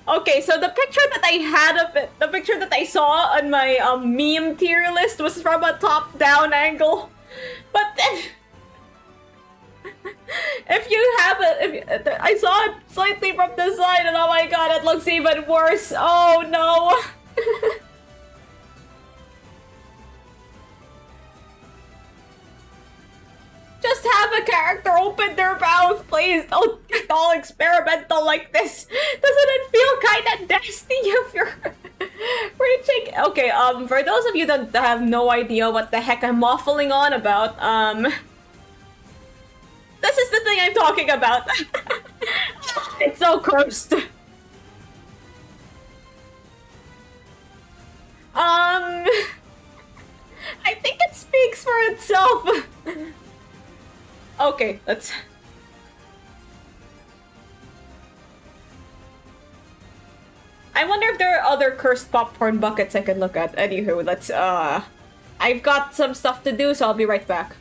okay, so the picture that I had of it, the picture that I saw on my meme tier list was from a top-down angle. But then... If you have it, I saw it slightly from the side, and oh my god, it looks even worse. Oh no. Just have a character open their mouth, please. Don't get all experimental like this. Doesn't it feel kind of nasty if you're reaching? Okay, for those of you that have no idea what the heck I'm waffling on about, this is the thing I'm talking about. It's so cursed. I think it speaks for itself. Okay, let's... I wonder if there are other cursed popcorn buckets I can look at. Anywho, let's, I've got some stuff to do, so I'll be right back.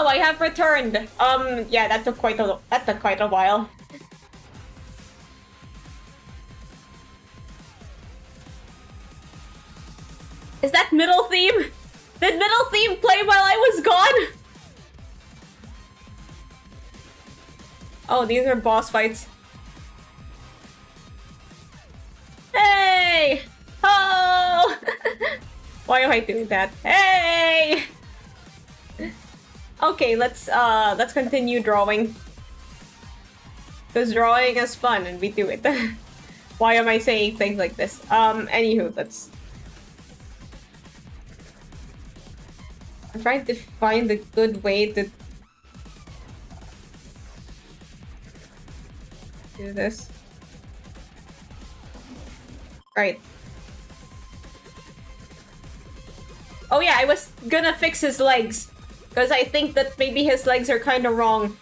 I have returned. Yeah, that took quite a while. Is that middle theme? Did middle theme play while I was gone? Oh, these are boss fights. Hey! Oh! Why am I doing that? Hey! Okay, let's continue drawing. Because drawing is fun and we do it. Why am I saying things like this? Anywho, let's... I'm trying to find a good way to do this. Right. Oh yeah, I was gonna fix his legs. Because I think that maybe his legs are kind of wrong.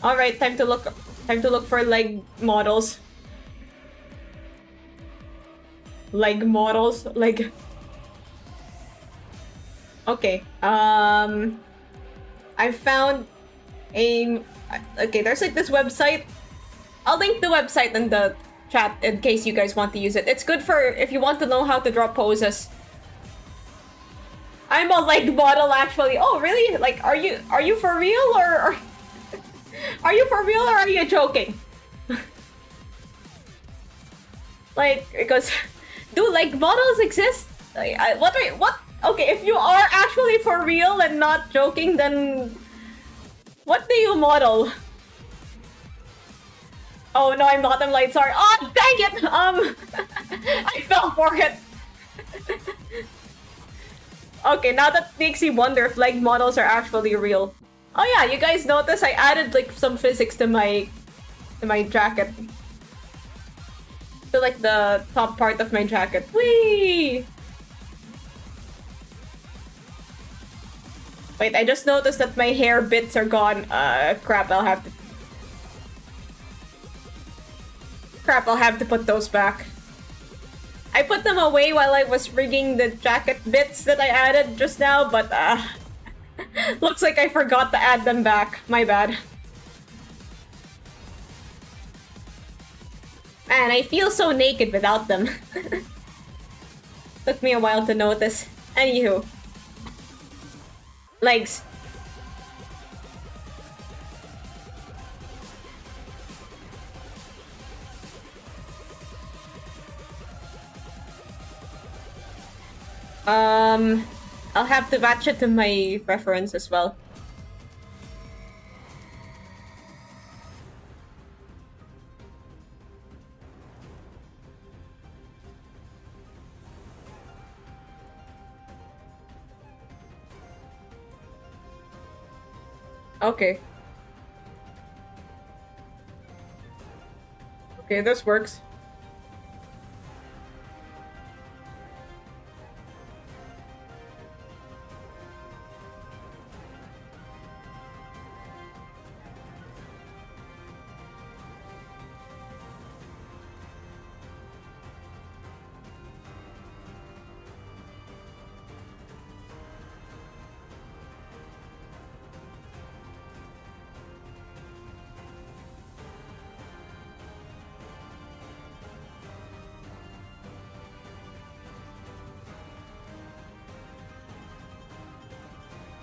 Alright, time to look for leg models. Leg models? Leg... Okay, I found a... Okay, there's like this website. I'll link the website in the chat in case you guys want to use it. It's good for if you want to know how to draw poses. I'm a leg model actually. Oh, really? Like, are you for real or are you for real or are you joking? Like, because do leg models exist? Like, what? Okay, if you are actually for real and not joking, then what do you model? Oh no, I'm not. I'm late. Sorry. Oh, dang it! I fell for it. Okay, now that makes me wonder if leg models are actually real. Oh yeah, you guys notice I added like some physics to my jacket. To like the top part of my jacket. Whee! Wait, I just noticed that my hair bits are gone. Crap, I'll have to put those back. I put them away while I was rigging the jacket bits that I added just now, but looks like I forgot to add them back. My bad. Man, I feel so naked without them. Took me a while to notice. Anywho. Legs. I'll have to match it to my reference as well. Okay. Okay, this works.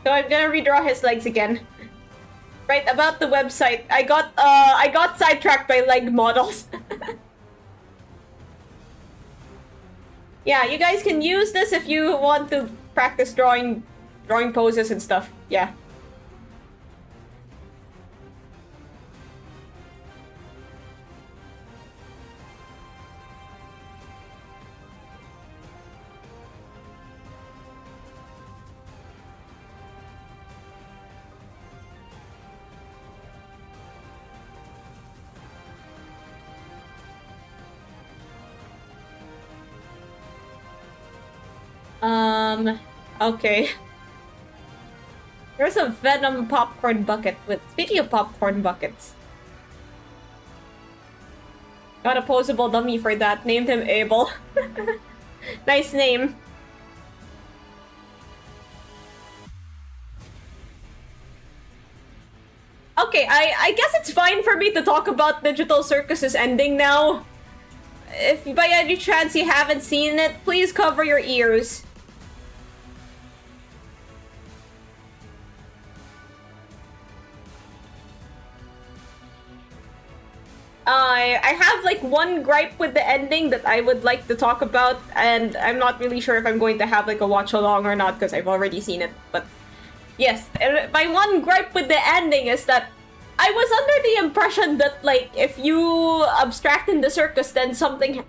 So I'm gonna redraw his legs again. Right, about the website. I got sidetracked by leg models. Yeah, you guys can use this if you want to practice drawing poses and stuff. Yeah. Okay. There's a Venom popcorn bucket with... Speaking of popcorn buckets. Got a posable dummy for that. Named him Abel. Nice name. Okay, I guess it's fine for me to talk about Digital Circus's ending now. If by any chance you haven't seen it, please cover your ears. I have like one gripe with the ending that I would like to talk about, and I'm not really sure if I'm going to have like a watch along or not because I've already seen it. But yes, my one gripe with the ending is that I was under the impression that like if you abstract in the circus, then something.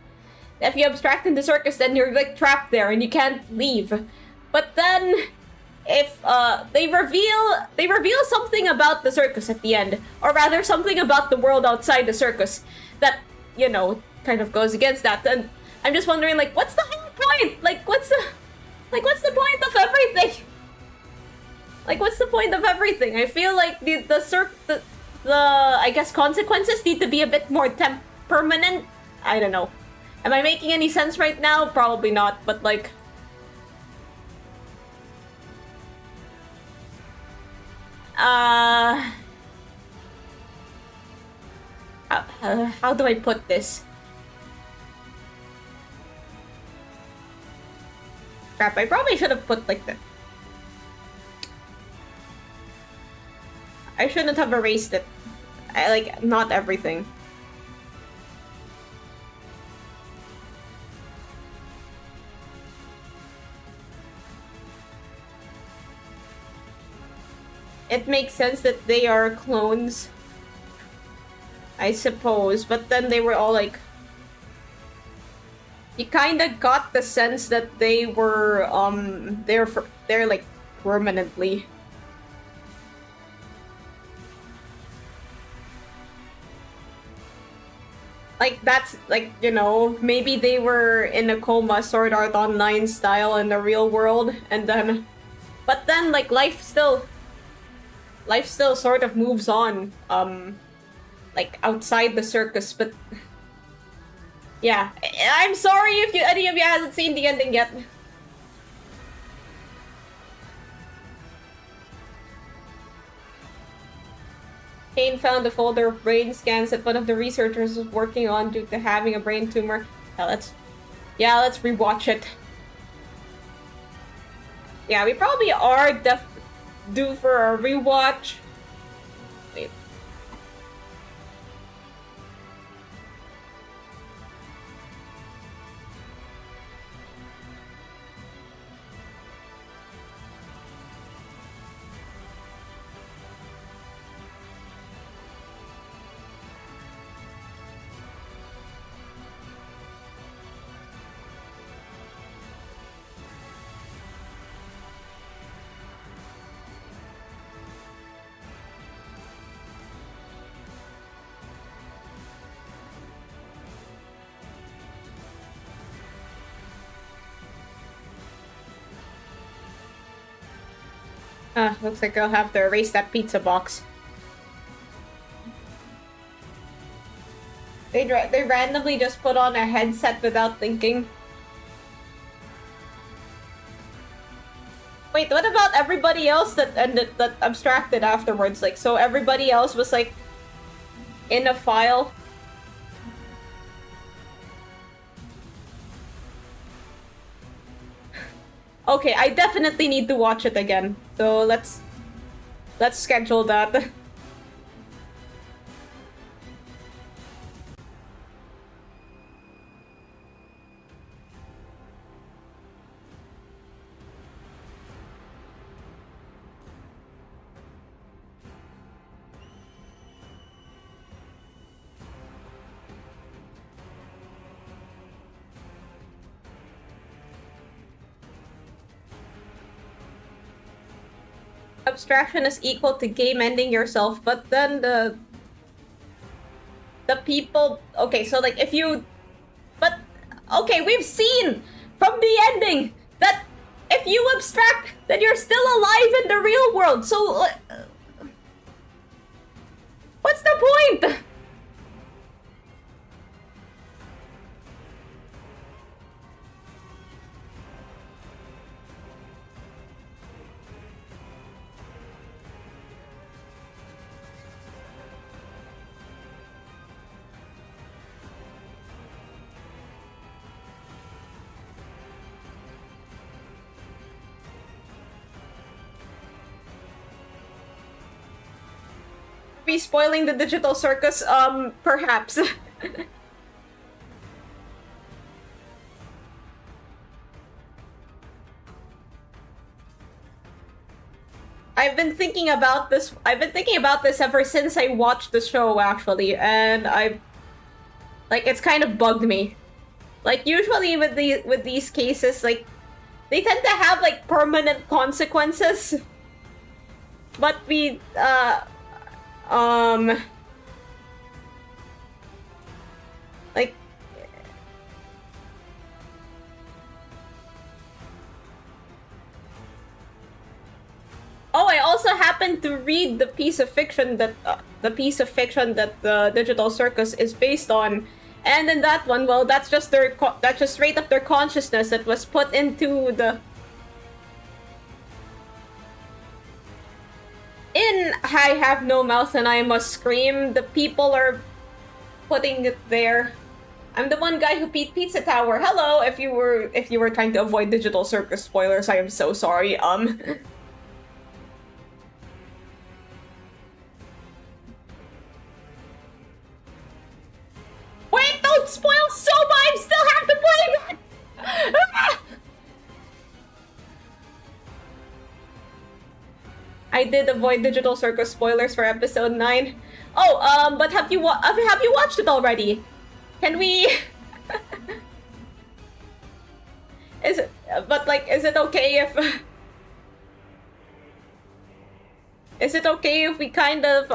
If you abstract in the circus, then you're like trapped there and you can't leave. But then if they reveal something about the circus at the end, or rather something about the world outside the circus that, you know, kind of goes against that. And I'm just wondering, like, what's the whole point? What's the point of everything? Like, what's the point of everything? I feel like the I guess consequences need to be a bit more permanent. I don't know. Am I making any sense right now? Probably not, but like. How do I put this? Crap, I probably should have put like that. I shouldn't have erased it. Like, not everything. It makes sense that they are clones, I suppose, but then they were all like... You kinda got the sense that they were, they're like, permanently. Like, that's, like, you know, maybe they were in a coma, Sword Art Online style in the real world, and then... But then, like, life still sort of moves on, like, outside the circus, but... Yeah, I'm sorry if any of you hasn't seen the ending yet. Kane found a folder of brain scans that one of the researchers was working on due to having a brain tumor. Let's rewatch it. Yeah, we probably are due for a rewatch. Wait. Looks like I'll have to erase that pizza box. They randomly just put on a headset without thinking. Wait, what about everybody else that abstracted afterwards? Like, so everybody else was like in a file. Okay, I definitely need to watch it again. So let's schedule that. Abstraction is equal to game ending yourself, but then the people... Okay, so like if you... But, okay, we've seen from the ending that if you abstract, then you're still alive in the real world, so... what's the point? be spoiling the digital circus? Perhaps. I've been thinking about this. I've been thinking about this ever since I watched the show, actually, and it's kind of bugged me. Like, usually with these cases, like, they tend to have like permanent consequences. But we like, oh, I also happened to read the piece of fiction that the digital circus is based on, and in that one, well, that's just straight up their consciousness that was put into the in I have no mouth and I must scream. The people are putting it there. I'm the one guy who beat Pizza Tower. Hello, if you were trying to avoid digital circus spoilers, I am so sorry. Wait, don't spoil Soma! I still have to play that! I did avoid digital circus spoilers for episode 9. Oh, but have you watched it already? Can we... is it okay if... Is it okay if we kind of,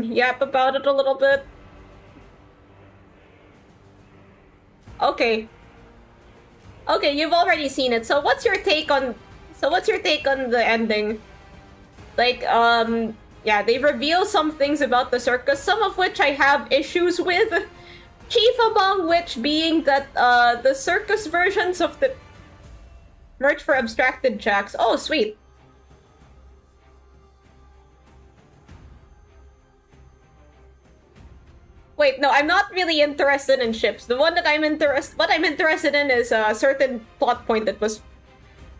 yap about it a little bit? Okay. Okay, you've already seen it. So what's your take on the ending? Like, yeah, they reveal some things about the circus, some of which I have issues with. Chief among which being that, the circus versions of the merch for abstracted jacks. Oh, sweet. Wait, no, I'm not really interested in ships. The one that what I'm interested in is a certain plot point that was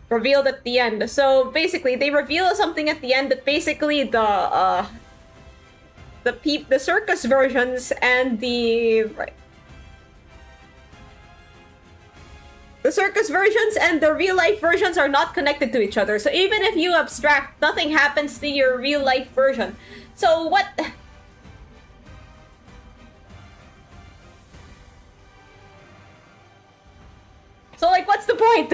revealed at the end. So basically, they reveal something at the end that basically the circus versions and the circus versions and the real life versions are not connected to each other. So even if you abstract, nothing happens to your real life version. So what? So like, what's the point?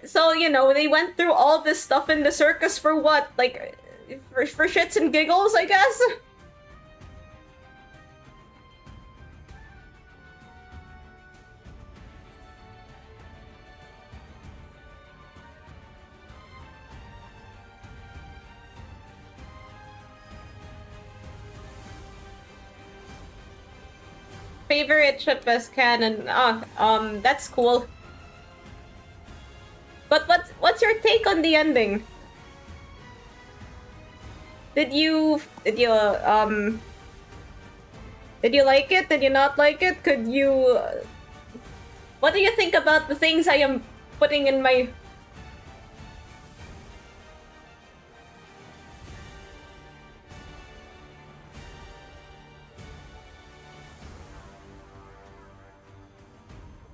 So you know, they went through all this stuff in the circus for what? Like, for shits and giggles, I guess? Favorite ship as canon. That's cool. But what's your take on the ending? Did you like it? Did you not like it? Could you what do you think about the things I am putting in my...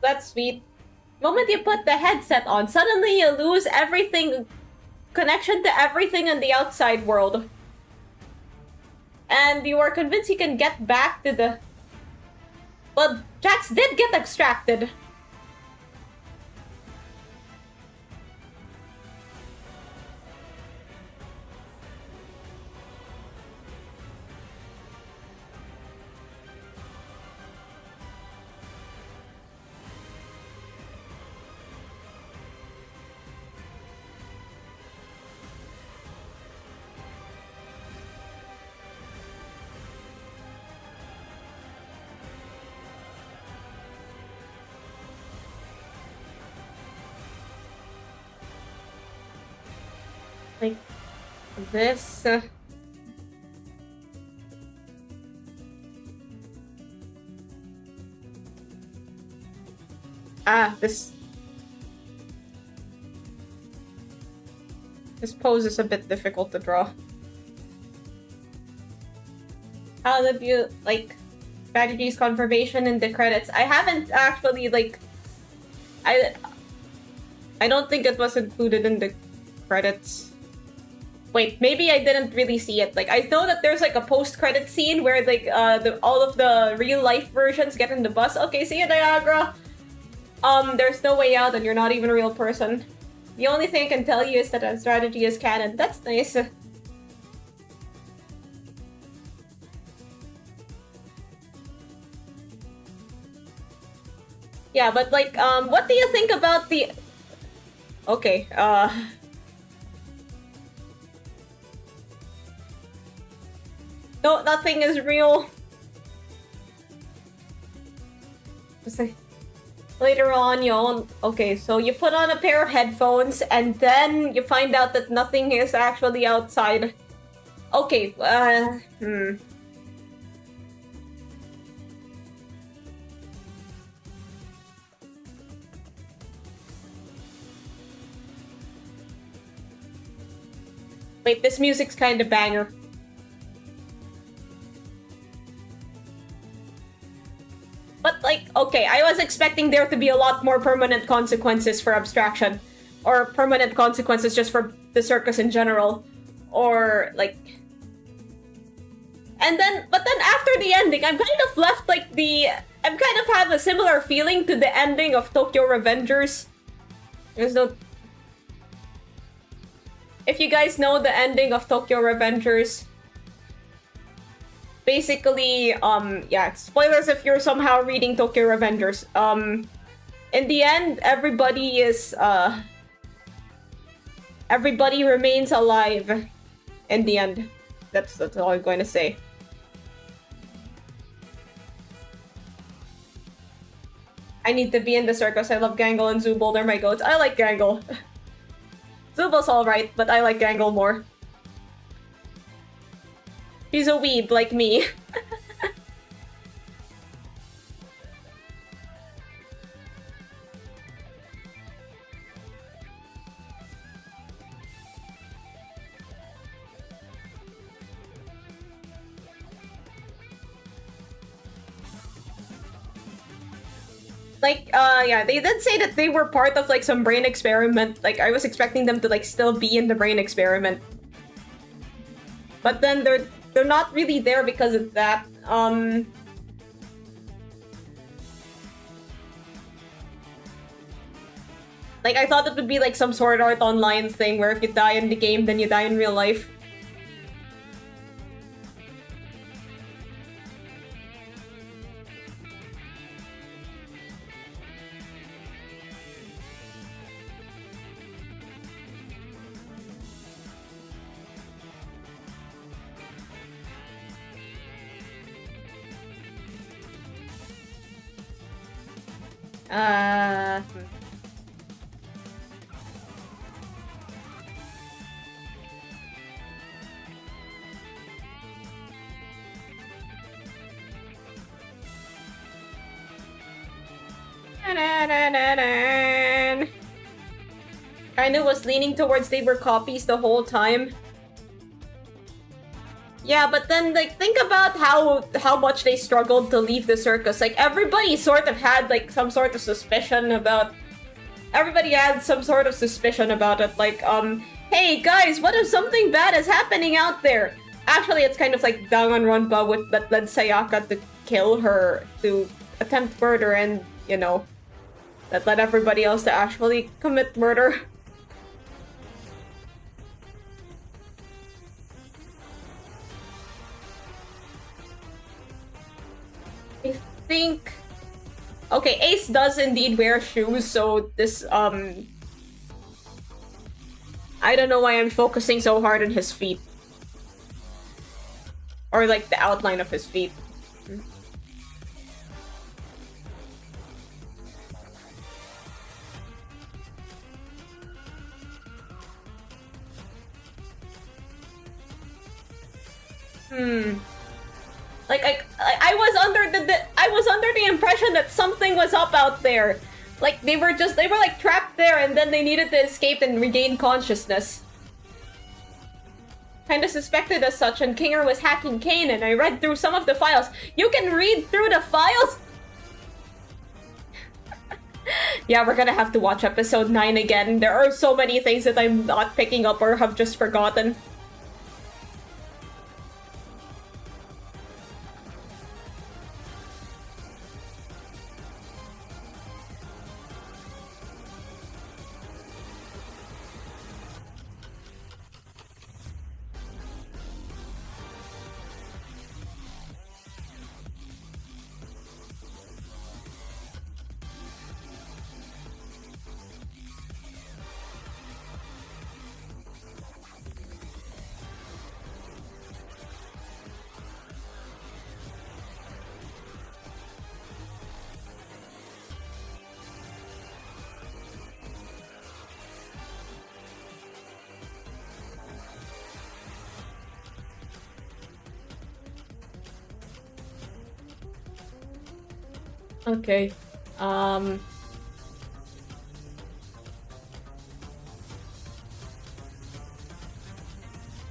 That's sweet. The moment you put the headset on, suddenly you lose everything, connection to everything in the outside world. And you are convinced you can get back to the... Well, Jax did get extracted. Like this. This. This pose is a bit difficult to draw. How did you like strategies confirmation in the credits? I haven't actually like I don't think it was included in the credits. Wait, maybe I didn't really see it. Like, I know that there's like a post-credit scene where like all of the real-life versions get in the bus. Okay, see you, Niagara. There's no way out, and you're not even a real person. The only thing I can tell you is that a strategy is canon. That's nice. Yeah, but like, what do you think about the... Okay, No, nothing is real. Just like, later on, you'll... Okay, so you put on a pair of headphones, and then you find out that nothing is actually outside. Okay, Wait, this music's kinda banger. But like, okay, I was expecting there to be a lot more permanent consequences for abstraction. Or permanent consequences just for the circus in general. Or like... And then, but then after the ending, I'm kind of left like I'm kind of have a similar feeling to the ending of Tokyo Revengers. There's no... If you guys know the ending of Tokyo Revengers, basically, yeah, spoilers if you're somehow reading Tokyo Revengers. In the end, everybody is, everybody remains alive in the end. That's all I'm going to say. I need to be in the circus. I love Gangle and Zooble. They're my goats. I like Gangle. Zuble's alright, but I like Gangle more. He's a weeb like me. Like, yeah, they did say that they were part of, like, some brain experiment. Like, I was expecting them to, like, still be in the brain experiment. But then they're not really there because of that. Like, I thought it would be, like, some Sword Art Online thing where if you die in the game, then you die in real life. Kinda was leaning towards they were copies the whole time. Yeah, but then, like, think about how much they struggled to leave the circus. Like, everybody sort of had, like, some sort of suspicion about... Everybody had some sort of suspicion about it. Like, hey, guys, what if something bad is happening out there? Actually, it's kind of like Danganronpa that led Sayaka to kill her, to attempt murder, and, you know, that led everybody else to actually commit murder. I think... Okay, Ace does indeed wear shoes, so this, I don't know why I'm focusing so hard on his feet. Or, like, the outline of his feet. Like, I was under the impression that something was up out there. Like, they were like trapped there and then they needed to escape and regain consciousness. Kinda suspected as such, and Kinger was hacking Kane, and I read through some of the files. You can read through the files?! Yeah, we're gonna have to watch episode 9 again. There are so many things that I'm not picking up or have just forgotten. Okay.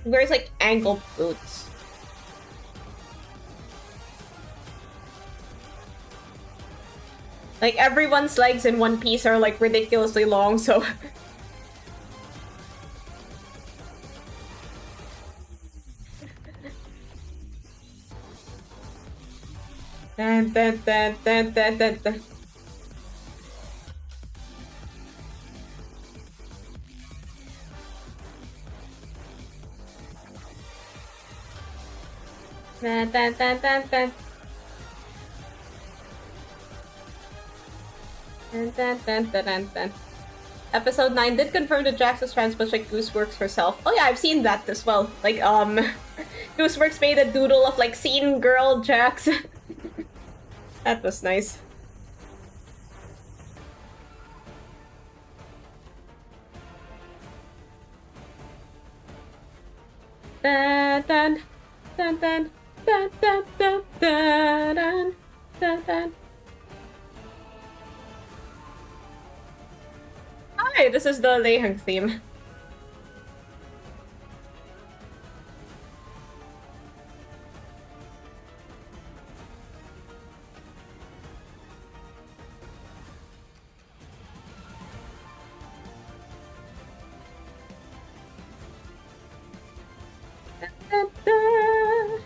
Wears like ankle boots. Like everyone's legs in One Piece are like ridiculously long, so dun, dun, dun, dun, dun, dun, dun. Dun, dun, dun, dun, dun. Dun, dun, dun, dun, dun, dun. Episode 9 did confirm that Jax was trans, but like Goose works herself. Oh yeah, I've seen that as well. Like, Gooseworks made a doodle of like scene girl Jax. That was nice. Dun, dun, dun, dun, dun, dun, dun, dun, dun, dun. Hi, this is the Lehung theme. Dun, dun.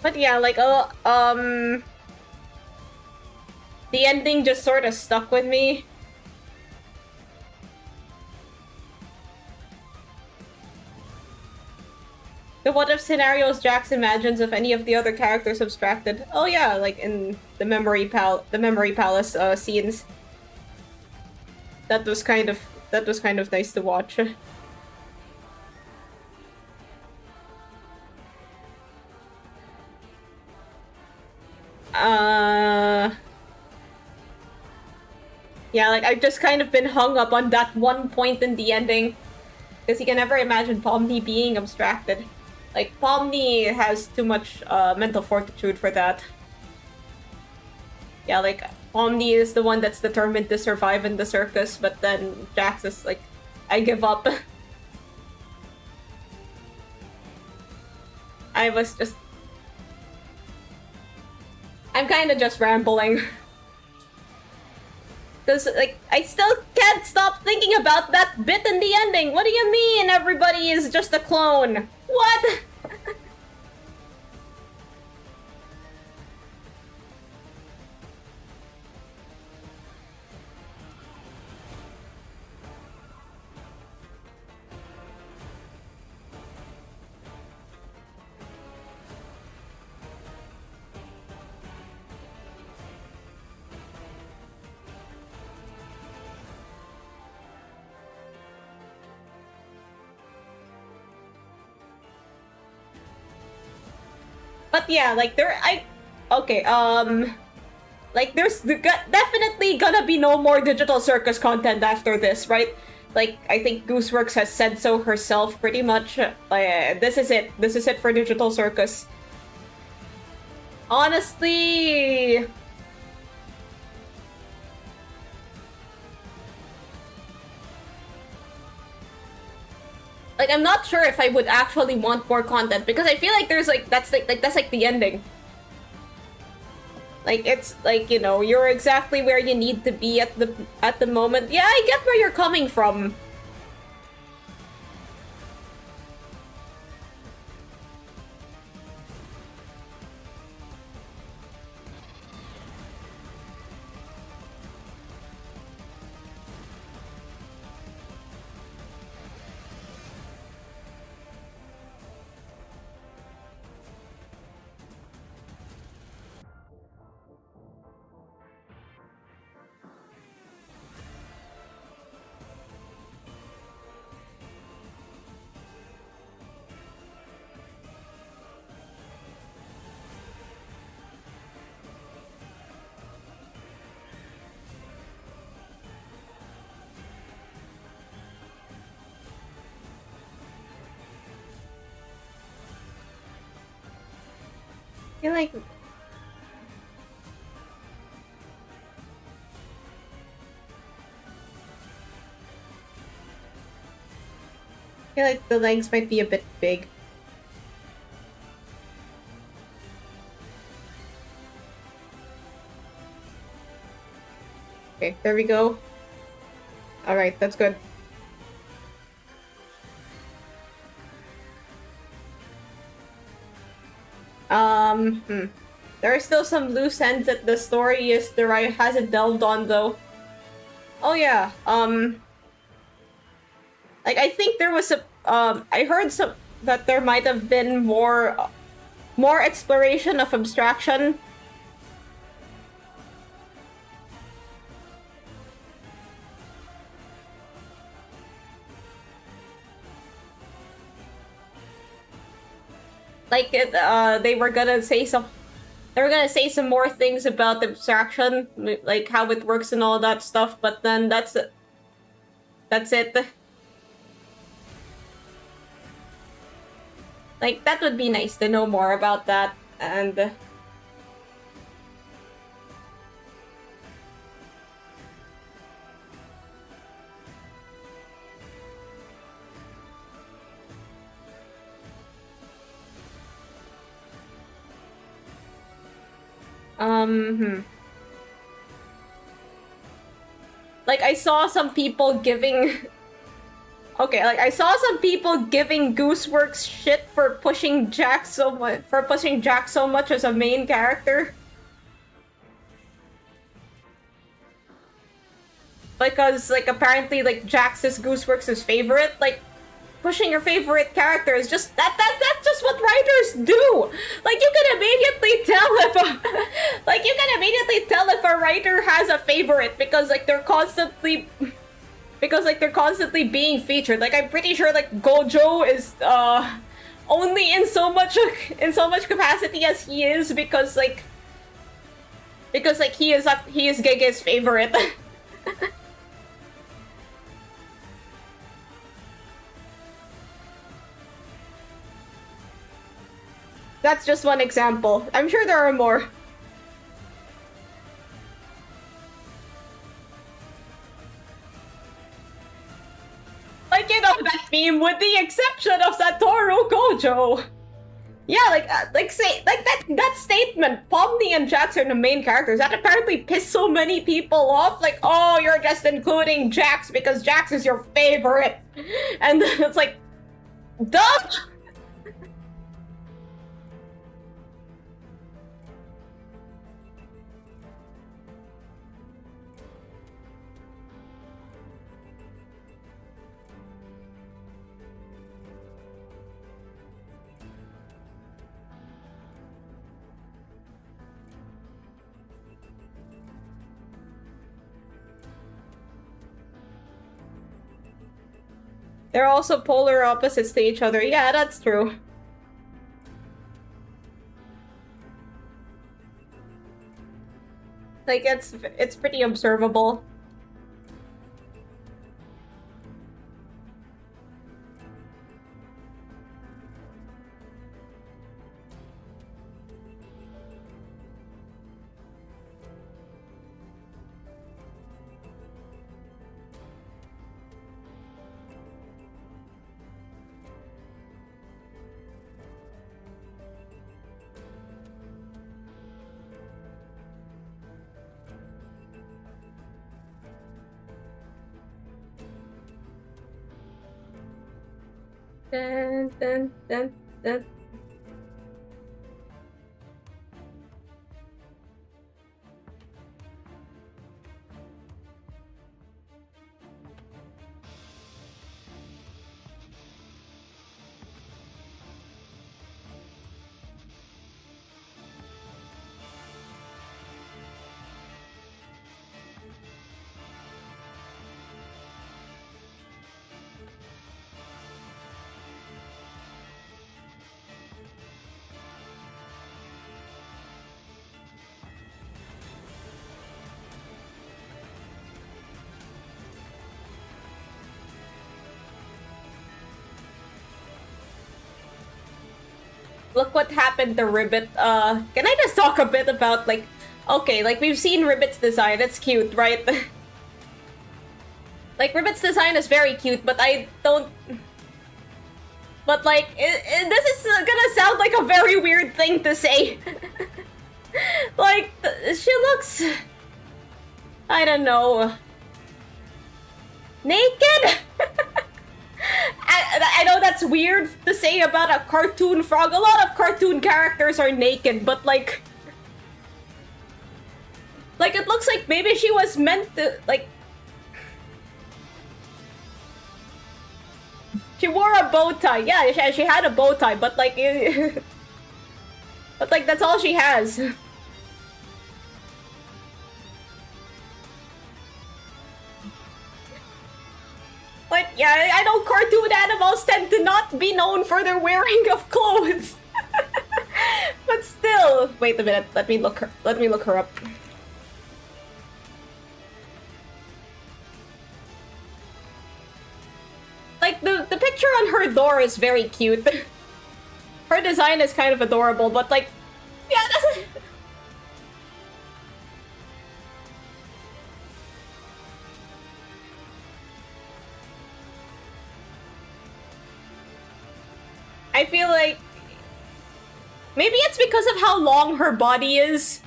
But yeah, like, the ending just sort of stuck with me. The what if scenarios Jax imagines if any of the other characters abstracted. Oh yeah, like in the memory palace scenes. That was kind of nice to watch. Yeah, like I've just kind of been hung up on that one point in the ending. Because you can never imagine Pomni being abstracted. Like, Pomni has too much mental fortitude for that. Yeah, like, Pomni is the one that's determined to survive in the circus, but then Jax is like, I give up. I'm kinda just rambling. Because, like, I still can't stop thinking about that bit in the ending. What do you mean everybody is just a clone? What? But yeah, like like there's definitely gonna be no more Digital Circus content after this, right? Like, I think Gooseworks has said so herself pretty much. This is it. This is it for Digital Circus. Honestly, like I'm not sure if I would actually want more content because I feel like there's like that's like the ending. Like it's like, you know, you're exactly where you need to be at the moment. Yeah, I get where you're coming from. I feel like the legs might be a bit big. Okay, there we go. Alright, that's good. There are still some loose ends that the story hasn't delved on though. Oh yeah, like I think there was I heard that there might have been more exploration of abstraction. Like they were gonna say some more things about abstraction, like how it works and all that stuff, but then that's it. Like that would be nice to know more about that. And like I saw some people giving okay, like I saw some people giving Gooseworks shit for pushing Jack so much as a main character. Because like apparently like Jax is Gooseworks' favorite. Like pushing your favorite character is just that's just what writers do. Like you can immediately tell if a writer has a favorite because like they're constantly being featured. Like I'm pretty sure like Gojo is only in so much capacity as he is because he is Gege's favorite. That's just one example. I'm sure there are more. Like, you know, that meme with the exception of Satoru Gojo. Yeah, that statement, Pomni and Jax are the main characters, that apparently pissed so many people off. Like, oh, you're just including Jax because Jax is your favorite. And it's like, duh! They're also polar opposites to each other. Yeah, that's true. Like, it's pretty observable. Dun, dun, dun, dun. Look what happened to Ribbit. Can I just talk a bit about, like, okay, like, we've seen Ribbit's design, it's cute, right? Like, Ribbit's design is very cute, but I don't... But, like, this is gonna sound like a very weird thing to say. Like, she looks... I don't know... naked? I know that's weird to say about a cartoon frog. A lot of cartoon characters are naked, but like... Like, it looks like maybe she was meant to, like... She wore a bow tie. Yeah, she had a bow tie, but like... But like, that's all she has. But yeah, I know cartoon animals tend to not be known for their wearing of clothes. But still, wait a minute. Let me look her up. Like the picture on her door is very cute. Her design is kind of adorable, but like, yeah, that's... I feel like maybe it's because of how long her body is.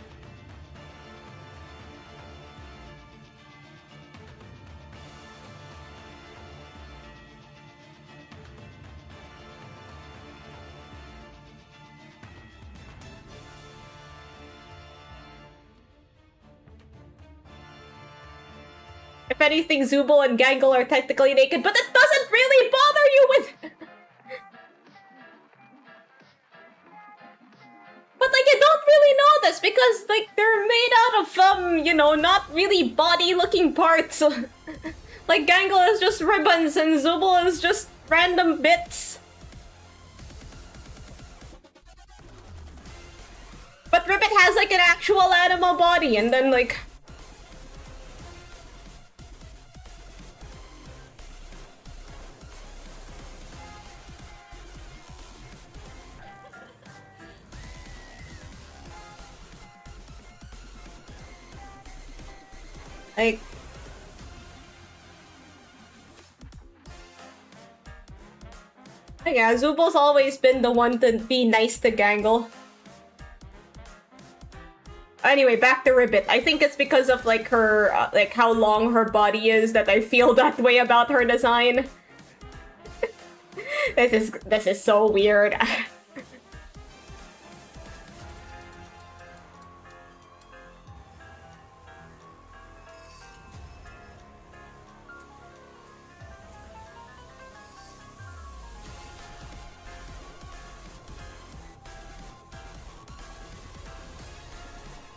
If anything, Zubul and Gangle are technically naked, but it doesn't really bother you with... But, like, you don't really know this because, like, they're made out of, you know, not really body-looking parts. Like, Gangle is just ribbons and Zubul is just random bits. But Ribbit has, like, an actual animal body, and then, like... Like... Yeah, Zubul's always been the one to be nice to Gangle. Anyway, back to Ribbit. I think it's because of, like, her, like, how long her body is that I feel that way about her design. This is so weird.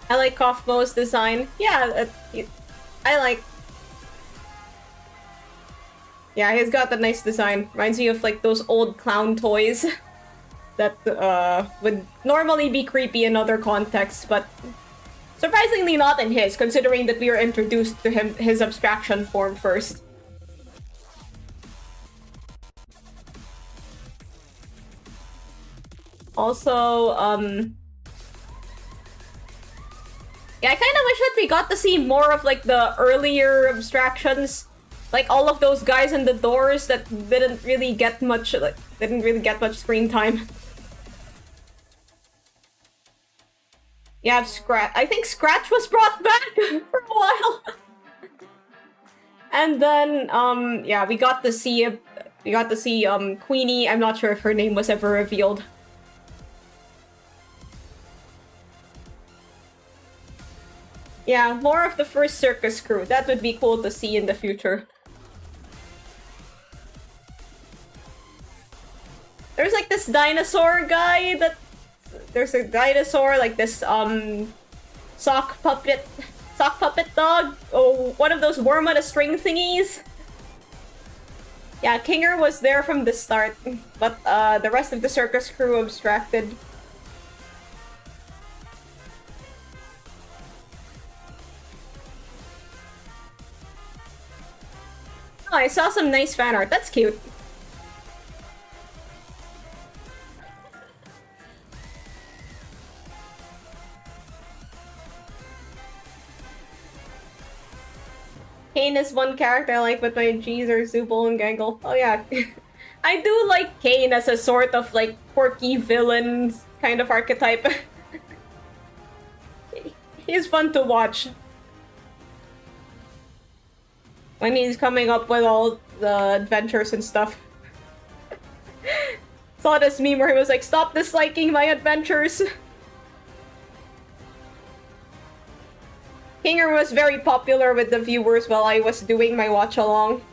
I like Kaufmo's design. Yeah, I like... Yeah, he's got the nice design. Reminds me of, like, those old clown toys that would normally be creepy in other contexts, but surprisingly not in his, considering that we were introduced to his abstraction form first. Also, yeah, I kind of wish that we got to see more of, like, the earlier abstractions. Like, all of those guys in the doors that didn't really get much, like, screen time. Yeah, Scratch. I think Scratch was brought back for a while. And then, yeah, we got to see We got to see Queenie. I'm not sure if her name was ever revealed. Yeah, more of the first circus crew. That would be cool to see in the future. There's like this dinosaur guy that... There's a dinosaur, like this, sock puppet dog. Oh, one of those worm on a string thingies. Yeah, Kinger was there from the start, but the rest of the circus crew abstracted. Oh, I saw some nice fan art. That's cute. Kane is one character I like with my G's or Zooble and Gangle. Oh yeah. I do like Kane as a sort of like quirky villain kind of archetype. He's fun to watch. When he's coming up with all the adventures and stuff. Saw this meme where he was like, "Stop disliking my adventures." Kinger was very popular with the viewers while I was doing my watch-along.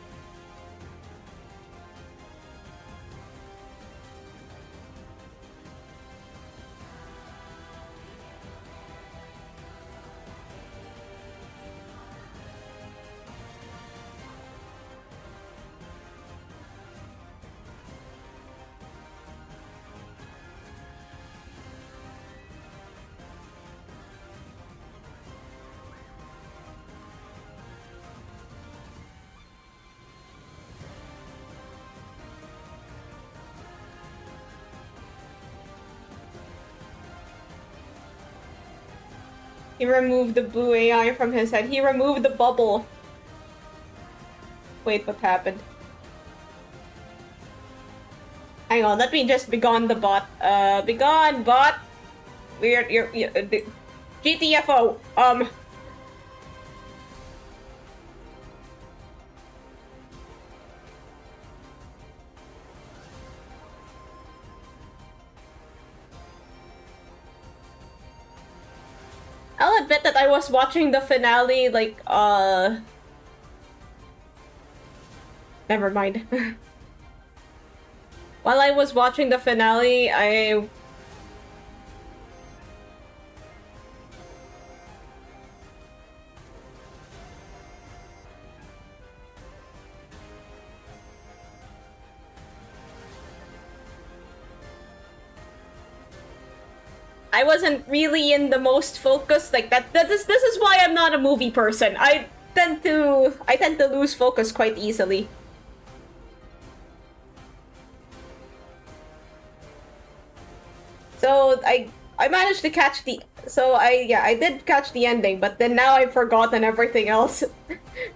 He removed the blue AI from his head. He removed the bubble. Wait, what happened? Hang on, let me just begone the bot. Begone, bot! You're GTFO, I'll admit that I was watching the finale, like, never mind. While I was watching the finale, I wasn't really in the most focused like that. This is why I'm not a movie person. I tend to lose focus quite easily. So I managed to catch the I did catch the ending, but then now I've forgotten everything else.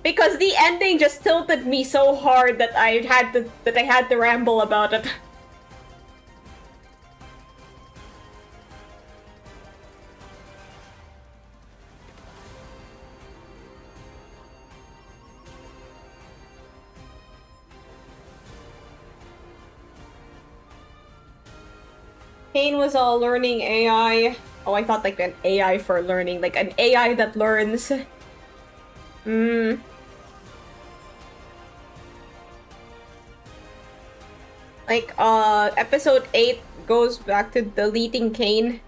Because the ending just tilted me so hard that I had to ramble about it. Kane was all learning AI. Oh, I thought like an AI for learning, like an AI that learns. Like, episode 8 goes back to deleting Kane.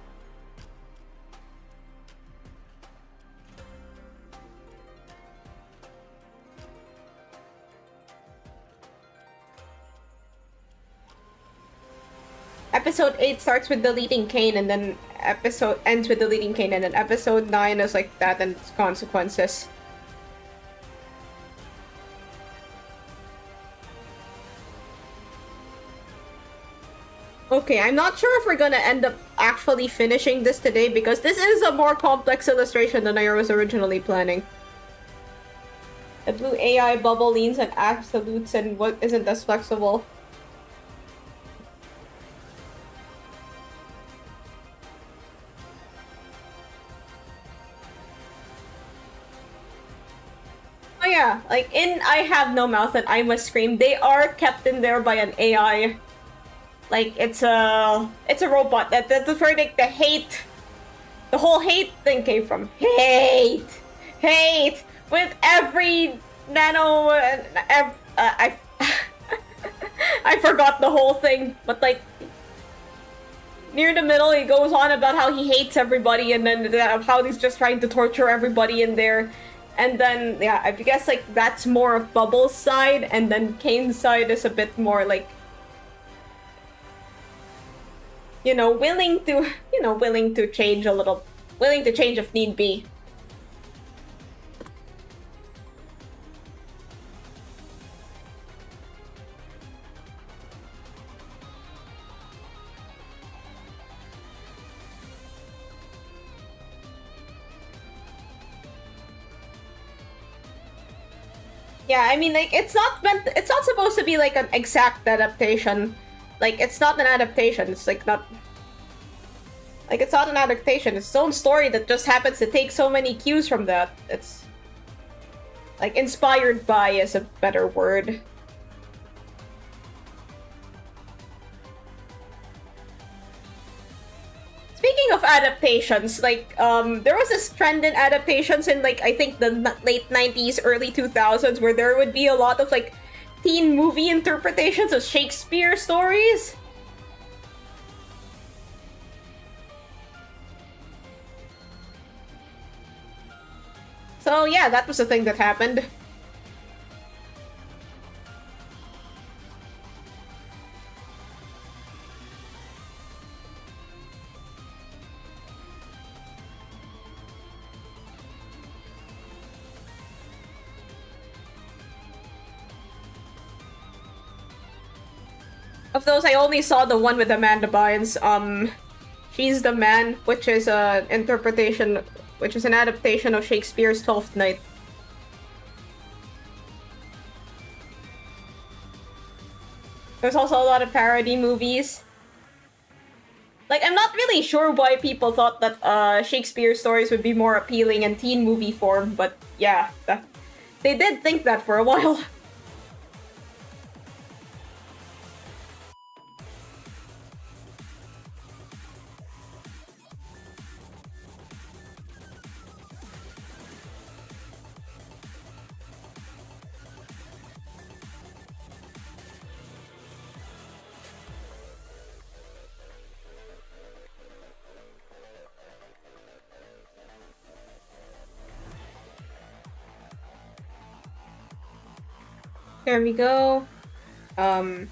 Episode 8 starts with deleting Kane, and then episode ends with deleting Kane, and then episode 9 is like that and its consequences. Okay, I'm not sure if we're gonna end up actually finishing this today, because this is a more complex illustration than I was originally planning. The blue AI bubble leans on absolutes and what isn't as flexible. Oh yeah, like in I Have No Mouth and I Must Scream, they are kept in there by an AI. Like it's a robot. That's where like the whole hate thing came from. Hate with every nano. I I forgot the whole thing, but like near the middle, he goes on about how he hates everybody, and then how he's just trying to torture everybody in there. And then, yeah, I guess, like, that's more of Bubbles' side, and then Kane's side is a bit more, like, willing to change a little, willing to change if need be. Yeah, I mean, like, it's not supposed to be, like, an exact adaptation. Like, it's not an adaptation, it's, like, not... Like, it's not an adaptation, it's its own story that just happens to take so many cues from that. It's... Like, inspired by is a better word. Speaking of adaptations, like, there was this trend in adaptations in, like, I think the late 90s, early 2000s, where there would be a lot of, like, teen movie interpretations of Shakespeare stories. So, yeah, that was a thing that happened. Of those, I only saw the one with Amanda Bynes. She's the Man, which is an interpretation, which is an adaptation of Shakespeare's Twelfth Night. There's also a lot of parody movies. Like, I'm not really sure why people thought that Shakespeare stories would be more appealing in teen movie form, but yeah, they did think that for a while. There we go. I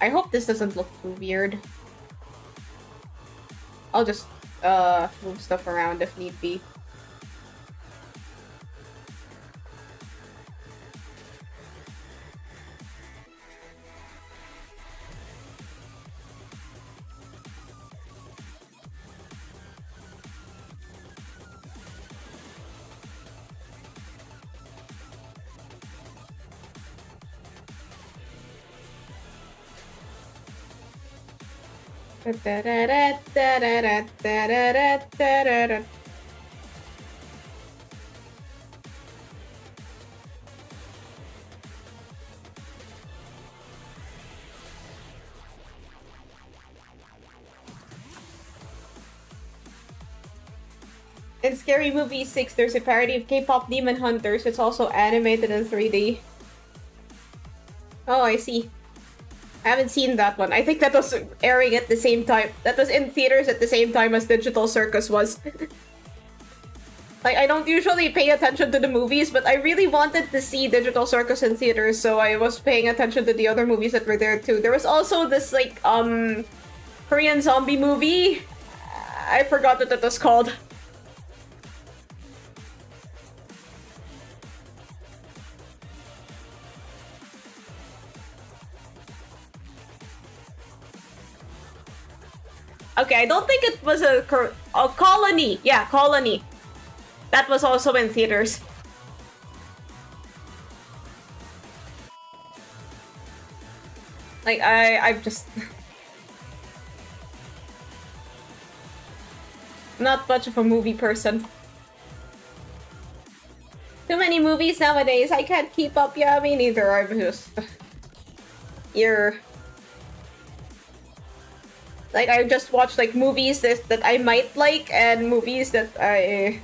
hope this doesn't look too weird. I'll just, move stuff around if need be. In Scary Movie 6, there's a parody of K-pop Demon Hunters. It's also animated in 3D. Oh, I see. I haven't seen that one. I think that was airing at the same time. That was in theaters at the same time as Digital Circus was. Like, I don't usually pay attention to the movies, but I really wanted to see Digital Circus in theaters, so I was paying attention to the other movies that were there too. There was also this, like, Korean zombie movie. I forgot what that was called. Okay, I don't think it was a Colony. Yeah, Colony. That was also in theaters. Like, I'm just... not much of a movie person. Too many movies nowadays. I can't keep up. Yeah, me neither. I'm just... You're... Like, I just watch, like, movies that I might like, and movies that I...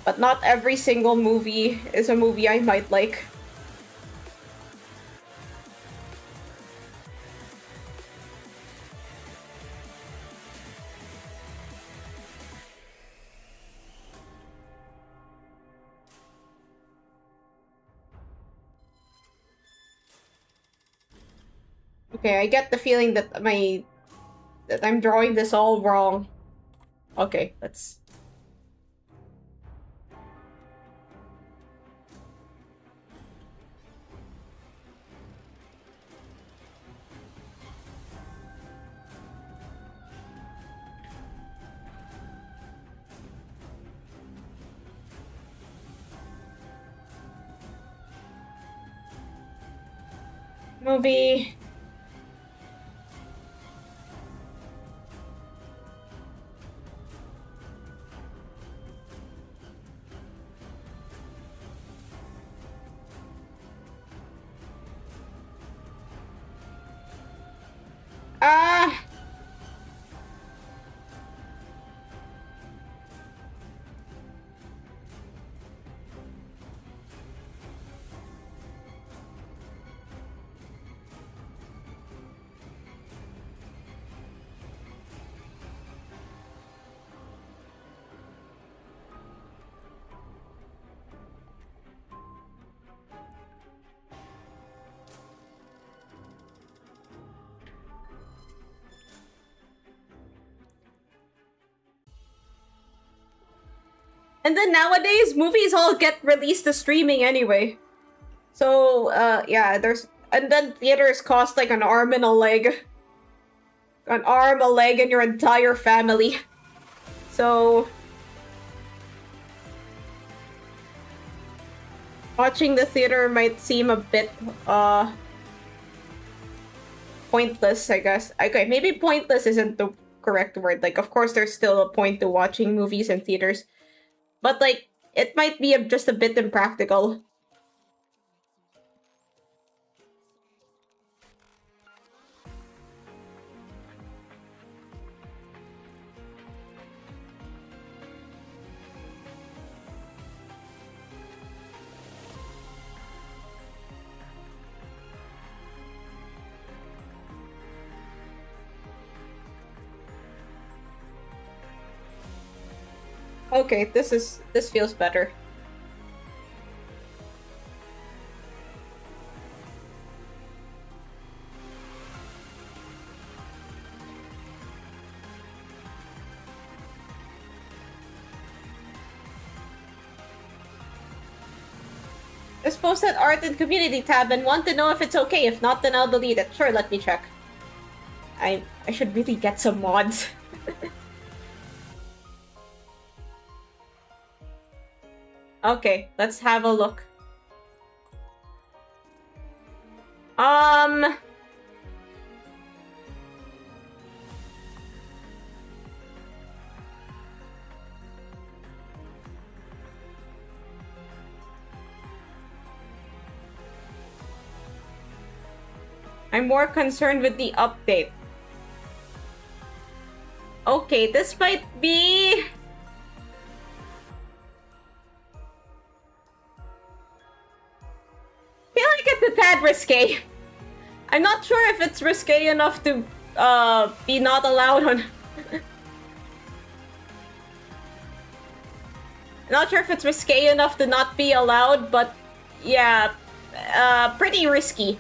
But not every single movie is a movie I might like. Okay, I get the feeling that that I'm drawing this all wrong. Okay, let's... Movie... Ah! And then nowadays, movies all get released to streaming anyway. So, yeah, there's... And then theaters cost like an arm and a leg. An arm, a leg, and your entire family. So... Watching the theater might seem a bit, pointless, I guess. Okay, maybe pointless isn't the correct word. Like, of course, there's still a point to watching movies in theaters. But, like, it might be just a bit impractical. Okay, this feels better. Just post that art and community tab and want to know if it's okay. If not, then I'll delete it. Sure, let me check. I should really get some mods. Okay, let's have a look. I'm more concerned with the update. Okay, this might be... I feel like it's a tad risque. I'm not sure if it's risque enough to be not allowed on... Not sure if it's risque enough to not be allowed, but yeah, pretty risky.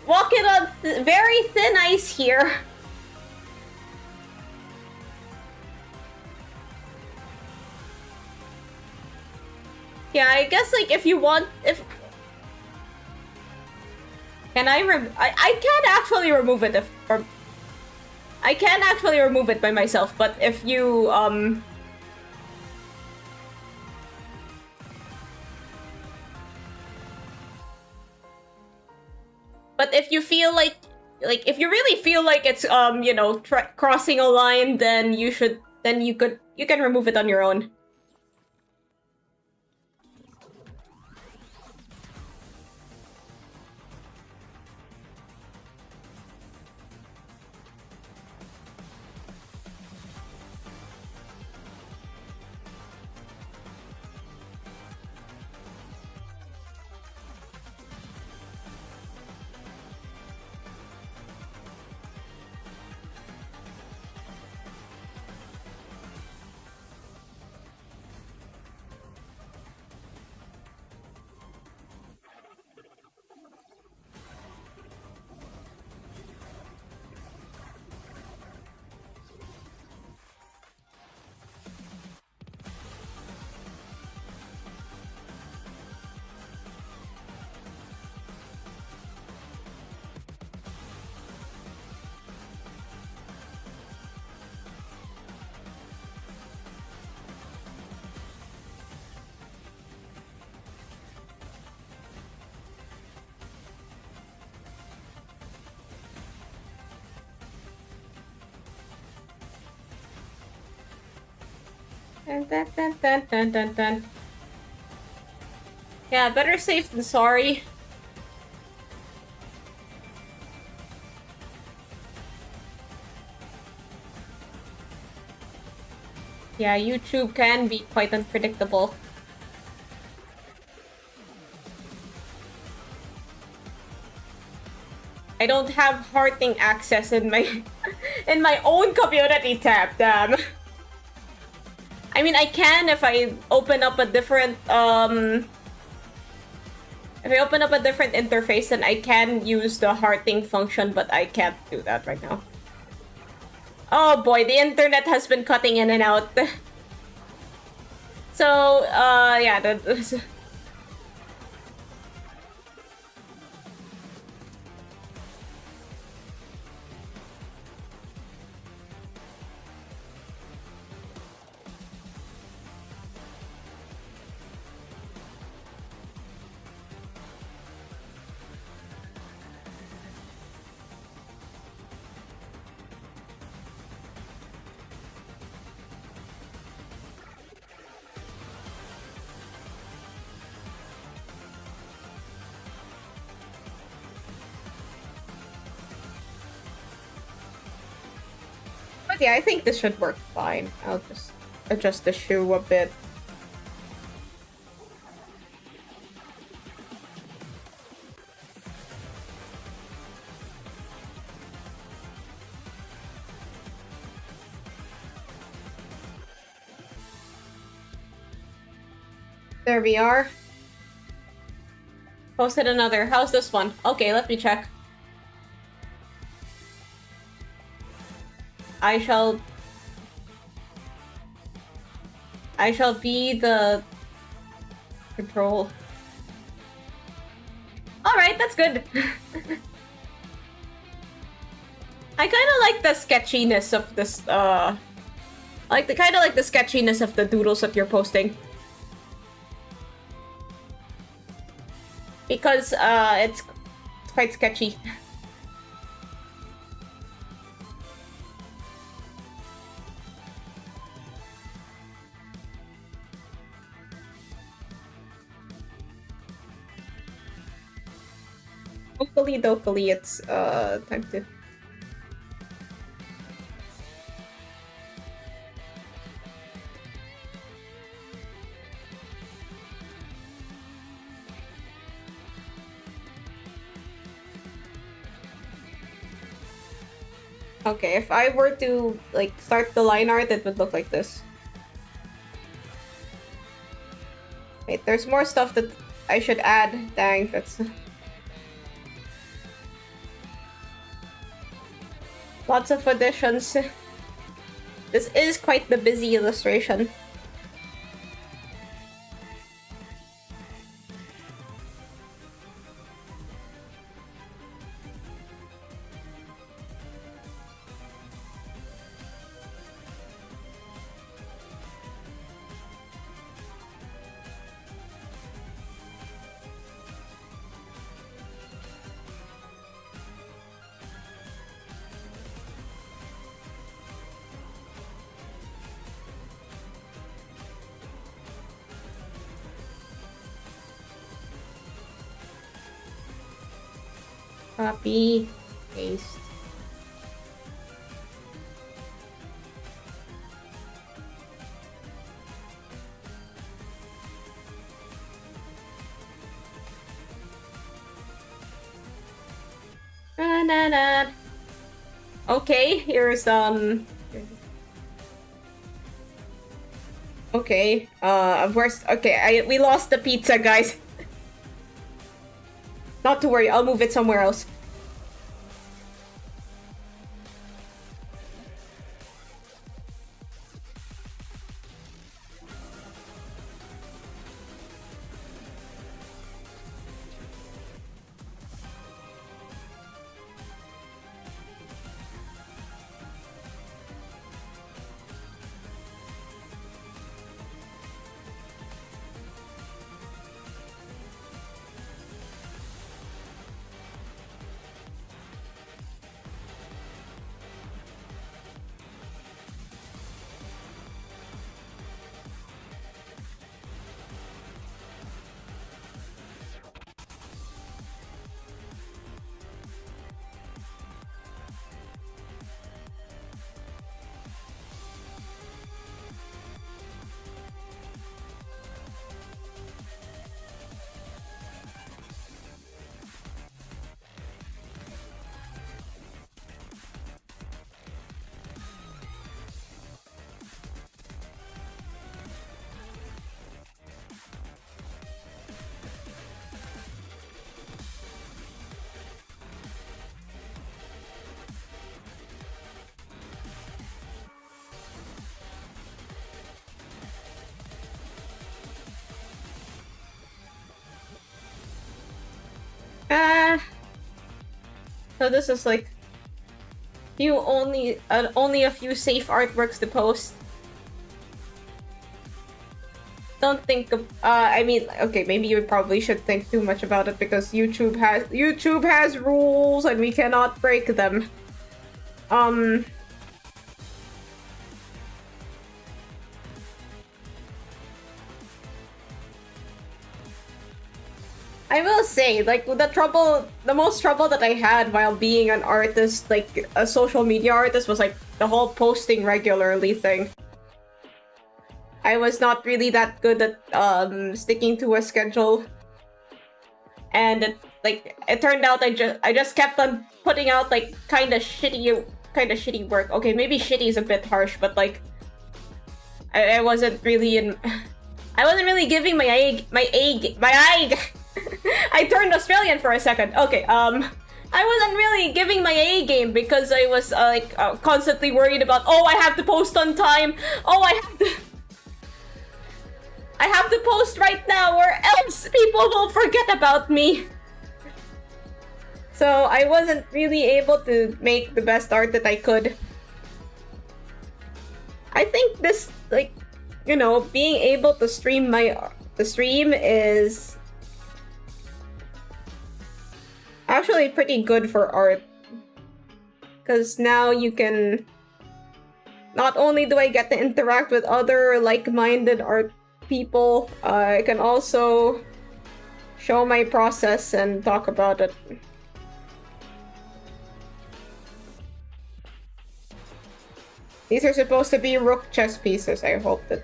Walking on very thin ice here. Yeah, I guess like if you want, if can I can't actually remove it if or I can actually remove it by myself, but if you but if you feel like if you really feel like it's you know, crossing a line, then you can remove it on your own. Dun, dun, dun, dun, dun, dun, dun. Yeah, better safe than sorry. Yeah, YouTube can be quite unpredictable. I don't have hearting access in my in my own community tab, damn. I mean, I can if I open up a different if I open up a different interface, then I can use the hearting function, but I can't do that right now. Oh boy, the internet has been cutting in and out. So, yeah, but yeah, I think this should work fine. I'll just adjust the shoe a bit. There we are. Posted another. How's this one? Okay, let me check. I shall be the control. Alright, that's good. I kinda like the sketchiness of this, kinda like the sketchiness of the doodles that you're posting. Because, it's quite sketchy. Hopefully, it's, time to... Okay, if I were to, like, start the line art, it would look like this. Wait, there's more stuff that I should add. Dang, that's... Lots of additions. This is quite the busy illustration. Copy, paste. Na, na, na. Okay, here's okay, we lost the pizza, guys. Not to worry, I'll move it somewhere else. Ah, so this is like only a few safe artworks to post. Don't think of, I mean, okay, maybe you probably should think too much about it because YouTube has rules and we cannot break them. I will say, like, the most trouble that I had while being an artist, like a social media artist, was like the whole posting regularly thing. I was not really that good at sticking to a schedule, and it turned out I just kept on putting out like kind of shitty work. Okay, maybe shitty is a bit harsh, but like I wasn't really I wasn't really giving my I turned Australian for a second. Okay, I wasn't really giving my A game because I was constantly worried about, oh, I have to post on time. Oh, I have to post right now or else people will forget about me. So I wasn't really able to make the best art that I could. I think this, like, you know, being able to stream the stream is actually pretty good for art. Because now you can... Not only do I get to interact with other like-minded art people, I can also show my process and talk about it. These are supposed to be rook chess pieces. I hope that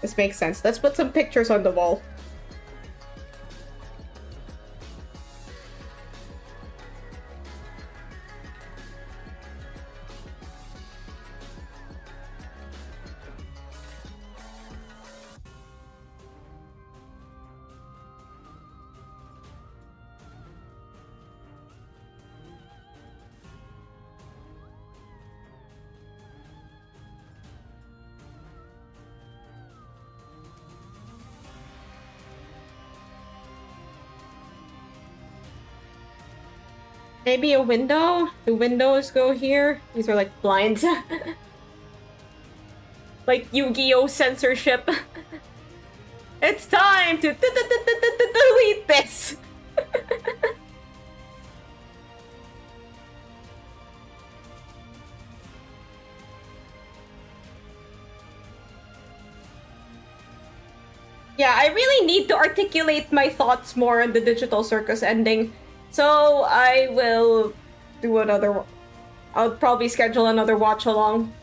this makes sense. Let's put some pictures on the wall. Maybe a window? The windows go here? These are like blinds. Like Yu-Gi-Oh! Censorship. It's time to delete this! Yeah, I really need to articulate my thoughts more on the Digital Circus ending. So I will do another... I'll probably schedule another watch-along.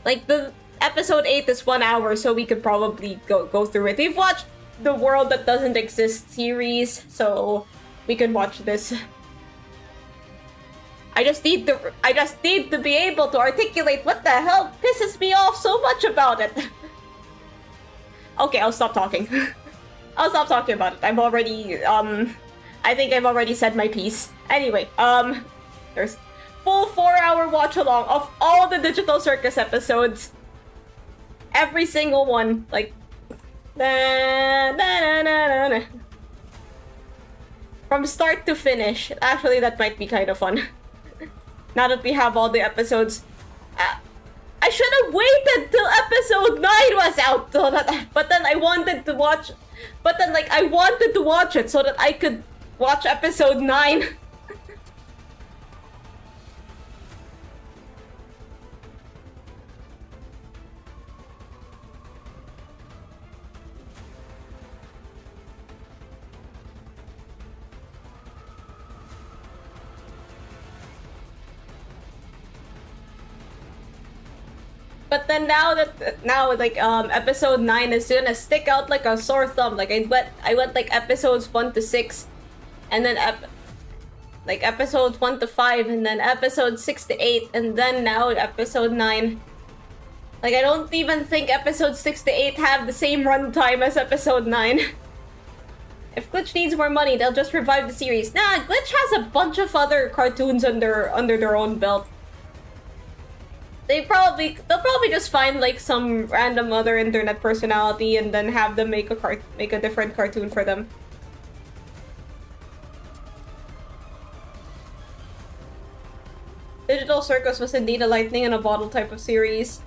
Like, the episode 8 is 1 hour, so we could probably go through it. We've watched the World That Doesn't Exist series, so we can watch this. I just need to be able to articulate what the hell pisses me off so much about it. Okay, I'll stop talking. I'll stop talking about it. I've already, I think I've already said my piece. Anyway, there's full 4-hour watch-along of all the Digital Circus episodes. Every single one. Like, from start to finish. Actually, that might be kind of fun. Now that we have all the episodes. I should have waited till episode 9 was out, so that, but then I wanted to watch... But then, like, I wanted to watch it so that I could watch episode 9. But then now like episode 9 is gonna stick out like a sore thumb. Like I went like episodes 1 to 6, and then episodes 1 to 5, and then episodes 6 to 8, and then now episode 9. Like, I don't even think episodes 6 to 8 have the same runtime as episode 9. If Glitch needs more money, they'll just revive the series. Nah, Glitch has a bunch of other cartoons under their own belt. they'll probably just find like some random other internet personality and then have them make a different cartoon for them. Digital Circus was indeed a lightning in a bottle type of series.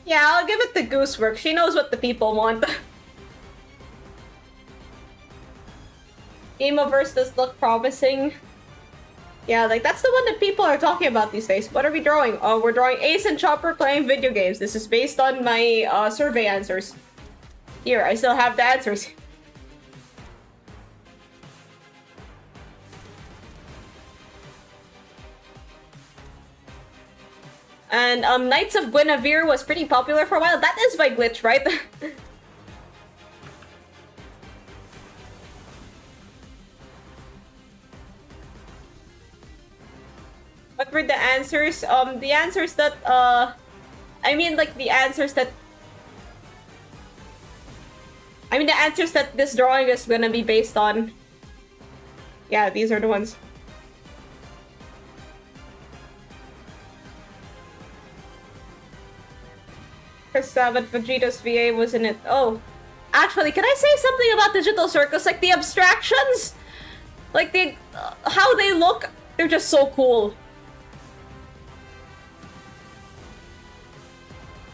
Yeah, I'll give it to Goosework. She knows what the people want. Gameoverse does look promising. Yeah, like that's the one that people are talking about these days. What are we drawing? Oh, we're drawing Ace and Chopper playing video games. This is based on my survey answers. Here, I still have the answers. And Knights of Guinevere was pretty popular for a while. That is by Glitch, right? What were the answers? The answers that, I mean, like, the answers that... I mean, the answers that this drawing is gonna be based on. Yeah, these are the ones. Chris Sabat, Vegeta's VA was in it. Oh. Actually, can I say something about Digital Circus? Like, the abstractions? Like, the... how they look, they're just so cool.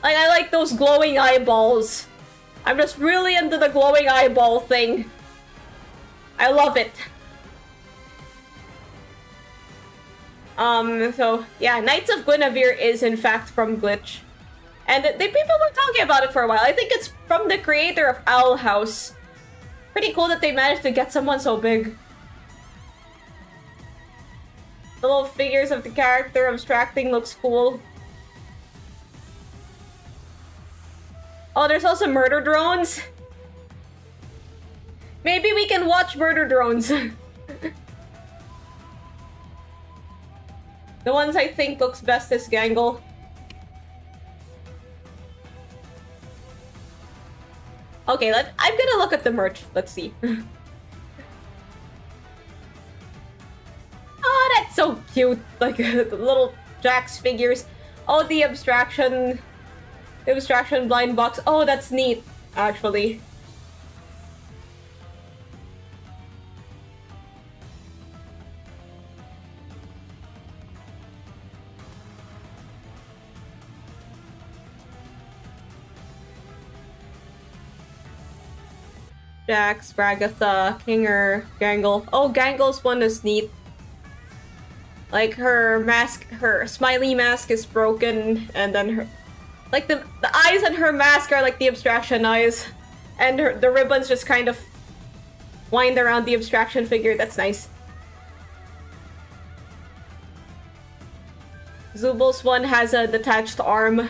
Like, I like those glowing eyeballs. I'm just really into the glowing eyeball thing. I love it. So, yeah, Knights of Guinevere is in fact from Glitch. And people were talking about it for a while. I think it's from the creator of Owl House. Pretty cool that they managed to get someone so big. The little figures of the character abstracting looks cool. Oh, there's also murder drones. Maybe we can watch murder drones. The ones I think looks best is Gangle. Okay, I'm gonna look at the merch. Let's see. Oh, that's so cute. Like, the little Jax figures. Oh, the abstraction blind box. Oh, that's neat, actually. Jax, Bragatha, Kinger, Gangle. Oh, Gangle's one is neat. Like, her mask, her smiley mask is broken, and then her... like, the eyes on her mask are like the abstraction eyes. And the ribbons just kind of wind around the abstraction figure. That's nice. Zubal's one has a detached arm.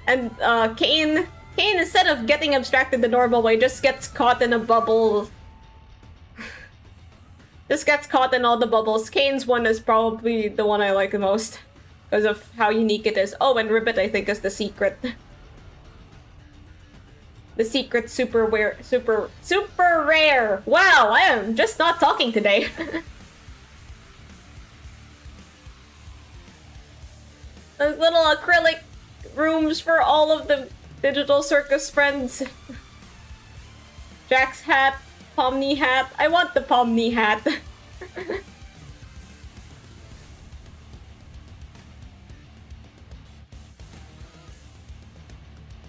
And Kane, instead of getting abstracted the normal way, just gets caught in a bubble. Just gets caught in all the bubbles. Kane's one is probably the one I like the most because of how unique it is. Oh, and Ribbit I think is the secret. The secret super rare. Wow, I am just not talking today. Those little acrylic rooms for all of the Digital Circus friends. Jack's hat, Pomni hat. I want the Pomni hat. And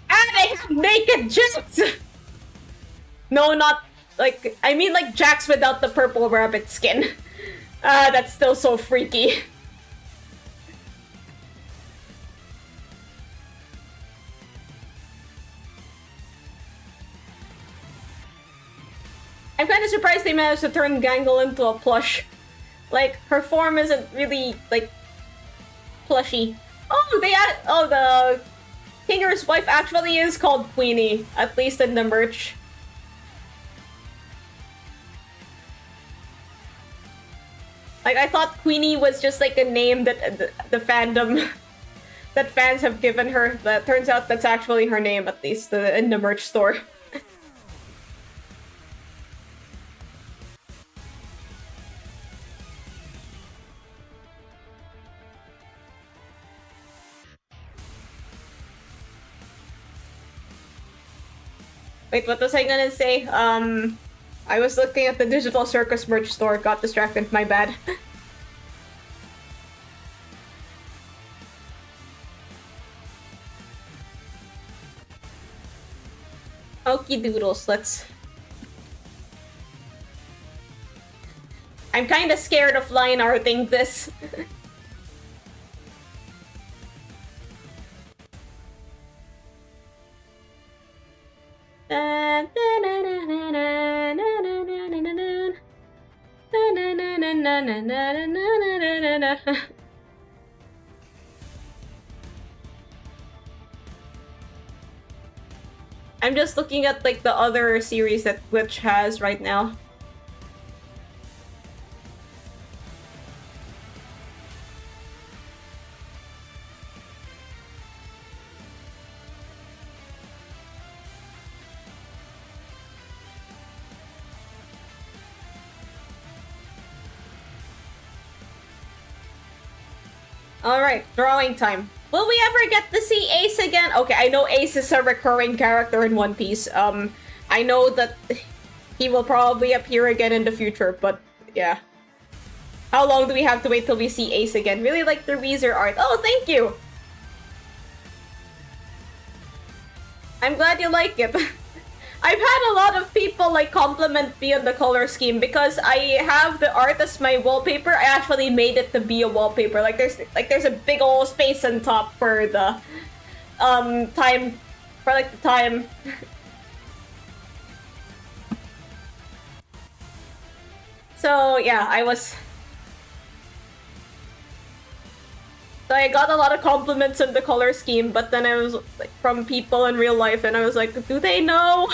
I have naked Jax! No, not like, I mean like Jax without the purple rabbit skin. That's still so freaky. I'm kind of surprised they managed to turn Gangle into a plush. Like, her form isn't really, like, plushy. Oh, they added... oh, the... Kinger's wife actually is called Queenie, at least in the merch. Like, I thought Queenie was just, like, a name that the fandom... that fans have given her. But turns out that's actually her name, at least, in the merch store. Wait, what was I gonna say? I was looking at the Digital Circus merch store. Got distracted. My bad. Okie doodles. Let's. I'm kind of scared of line arting this. I'm just looking at like the other series that Glitch has right now. Alright, drawing time. Will we ever get to see Ace again? Okay, I know Ace is a recurring character in One Piece. I know that he will probably appear again in the future, but yeah. How long do we have to wait till we see Ace again? Really like the Weezer art. Oh, thank you! I'm glad you like it. I've had a lot of people like compliment me on the color scheme because I have the art as my wallpaper. I actually made it to be a wallpaper. Like there's a big old space on top for the time for like the time. So yeah, So I got a lot of compliments on the color scheme, but then I was like from people in real life and I was like, do they know?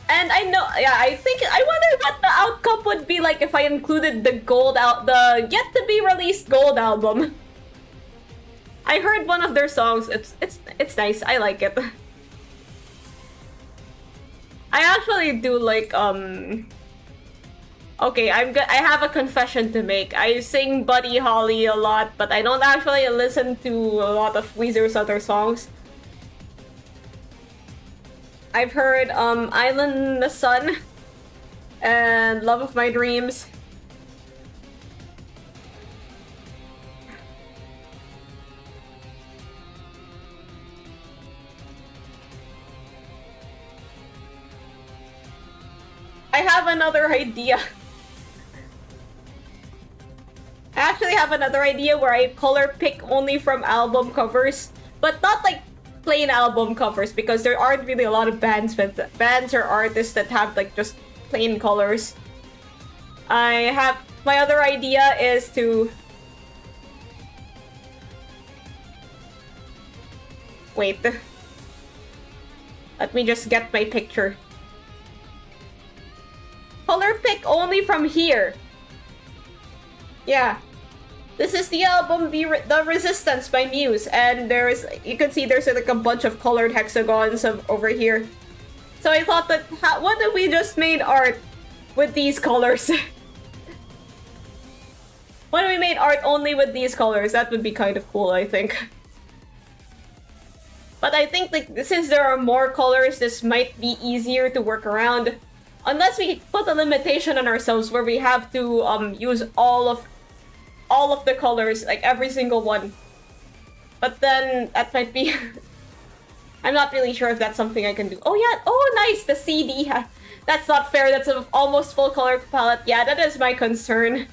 And I know, yeah, I wonder what the outcome would be like if I included the the yet to be released gold album. I heard one of their songs. It's nice. I like it. I actually do like Okay, I have a confession to make. I sing Buddy Holly a lot, but I don't actually listen to a lot of Weezer's other songs. I've heard Island in the Sun and Love of My Dreams. I have another idea. I actually have another idea where I color pick only from album covers, but not like plain album covers because there aren't really a lot of bands or artists that have like just plain colors. My other idea is to wait. Let me just get my picture. Color pick only from here. Yeah. This is the album The Resistance by Muse, and you can see there's like a bunch of colored hexagons over here. So I thought that, what if we just made art with these colors? What if we made art only with these colors? That would be kind of cool, I think. But I think like since there are more colors, this might be easier to work around. Unless we put a limitation on ourselves where we have to use all of the colors, like every single one. But then that might be I'm not really sure if that's something I can do. Oh yeah, oh nice, the CD. That's not fair, that's an almost full color palette. Yeah, that is my concern.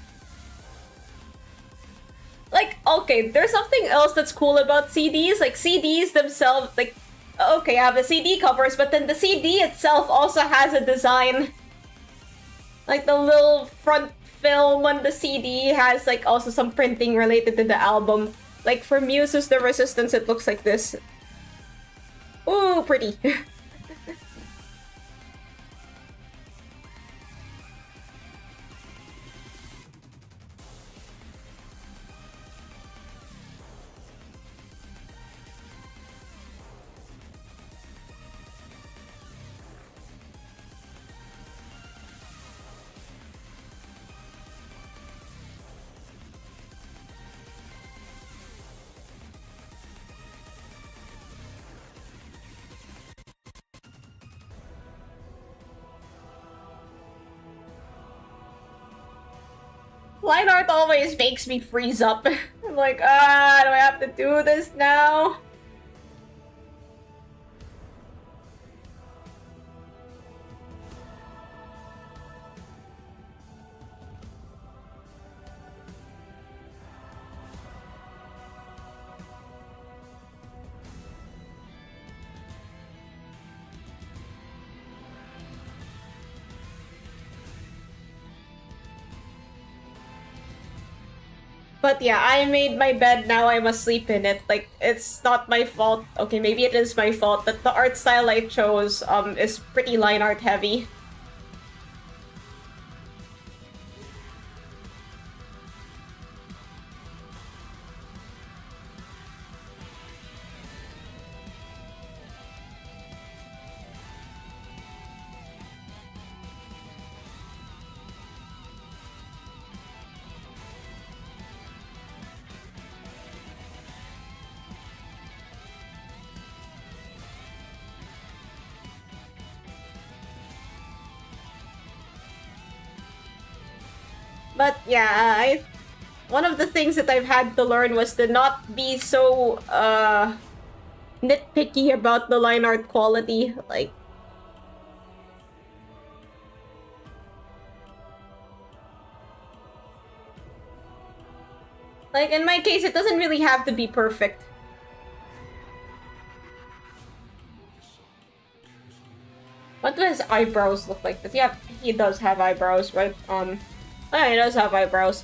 Like, okay, there's something else that's cool about CDs. Like CDs themselves, like, okay, I have the CD covers, but then the CD itself also has a design. Like the little front film on the CD has like also some printing related to the album. Like for Muse's The Resistance, it looks like this. Ooh, pretty. Line art always makes me freeze up. I'm like, do I have to do this now? But yeah, I made my bed, now I must sleep in it. Like, it's not my fault. Okay, maybe it is my fault that the art style I chose is pretty line art heavy. But yeah, one of the things that I've had to learn was to not be so nitpicky about the line art quality. Like in my case, it doesn't really have to be perfect. What do his eyebrows look like? Does he have? He does have eyebrows, right? Oh, yeah, he does have eyebrows.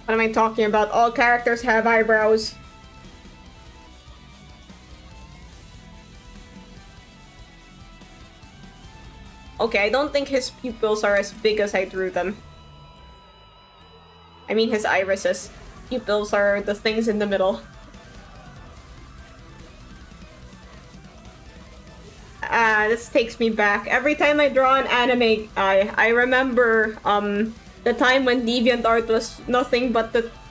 What am I talking about? All characters have eyebrows. Okay, I don't think his pupils are as big as I drew them. I mean his irises. Pupils are the things in the middle. This takes me back. Every time I draw an anime I remember the time when DeviantArt was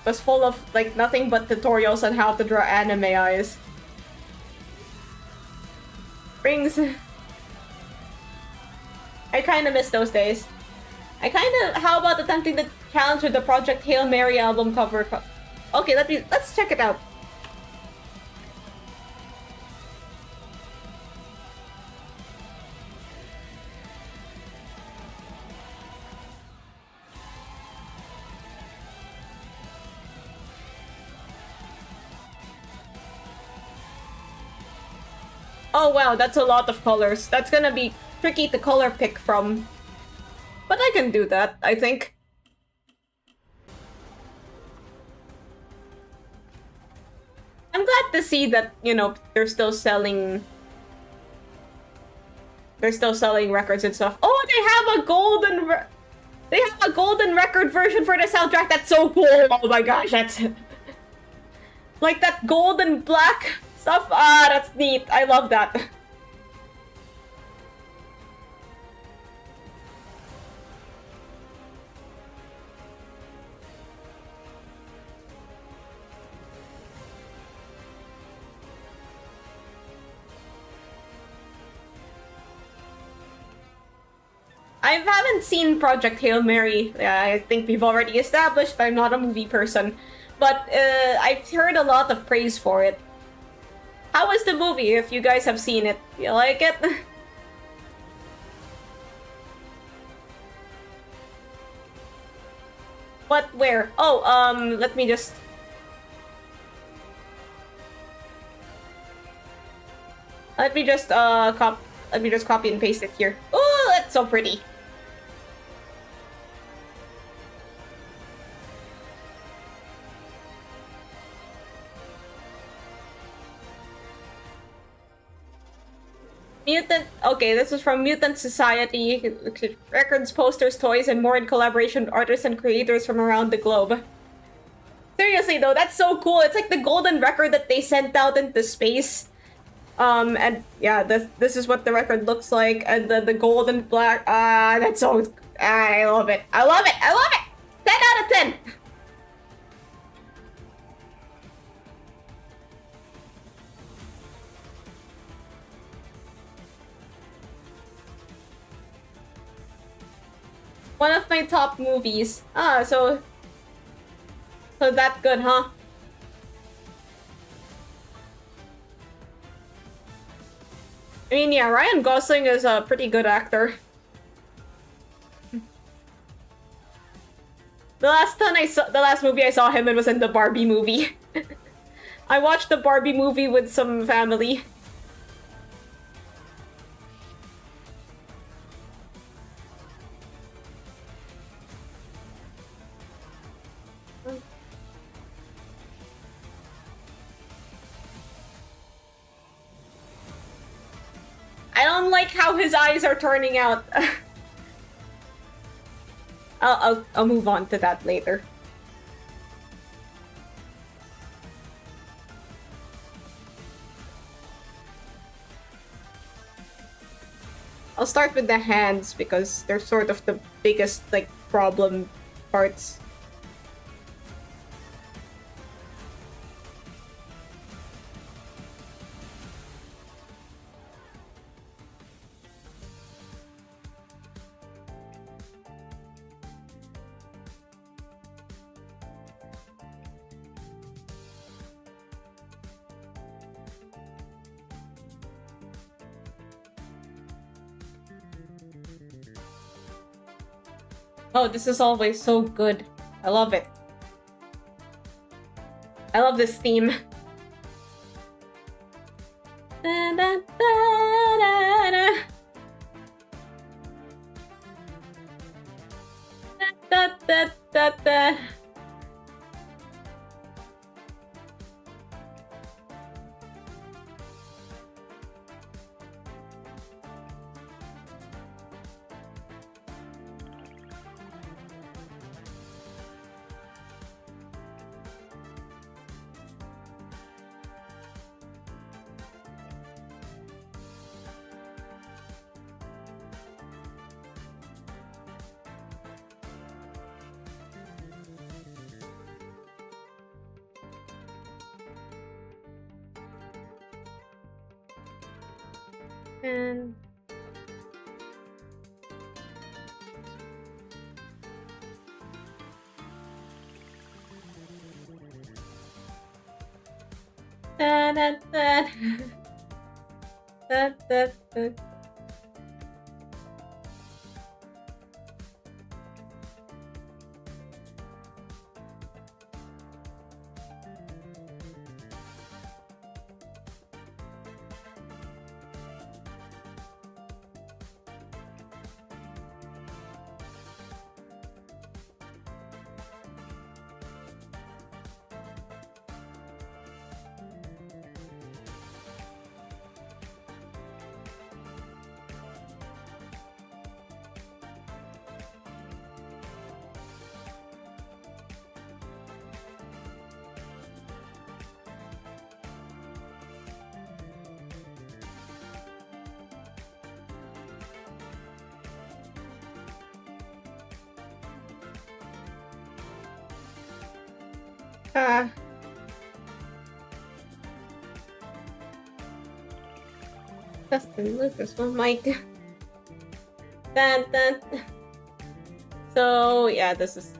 was full of like nothing but tutorials on how to draw anime eyes. Brings I kinda miss those days. How about attempting the challenge with the Project Hail Mary album cover? Okay, let's check it out. Oh wow, that's a lot of colors. That's gonna be tricky to color pick from. But I can do that, I think. I'm glad to see that, you know, they're still selling records and stuff. Oh, they have a golden record version for the soundtrack. That's so cool. Oh my gosh, that's like that gold and black stuff. That's neat. I love that. I haven't seen Project Hail Mary. I think we've already established I'm not a movie person. But I've heard a lot of praise for it. How was the movie, if you guys have seen it? You like it? What? Where? Oh, let me just... Let me just copy and paste it here. Oh, that's so pretty. Mutant. Okay, this is from Mutant Society. Records, posters, toys, and more in collaboration with artists and creators from around the globe. Seriously though, that's so cool. It's like the golden record that they sent out into space. And yeah, this is what the record looks like, and the gold and black. That's so. I love it. I love it. I love it. 10 out of 10. One of my top movies. Ah, so that good, huh? I mean, yeah, Ryan Gosling is a pretty good actor. The last movie I saw him in was in the Barbie movie. I watched the Barbie movie with some family. I don't like how his eyes are turning out. I'll move on to that later. I'll start with the hands because they're sort of the biggest, like, problem parts. Oh, this is always so good. I love it. I love this theme. Da, da, da, da. Da, da, da, da. And da, da, da. Da, da, da. Justin Lucas, one mic. Dun, dun. So yeah, this is.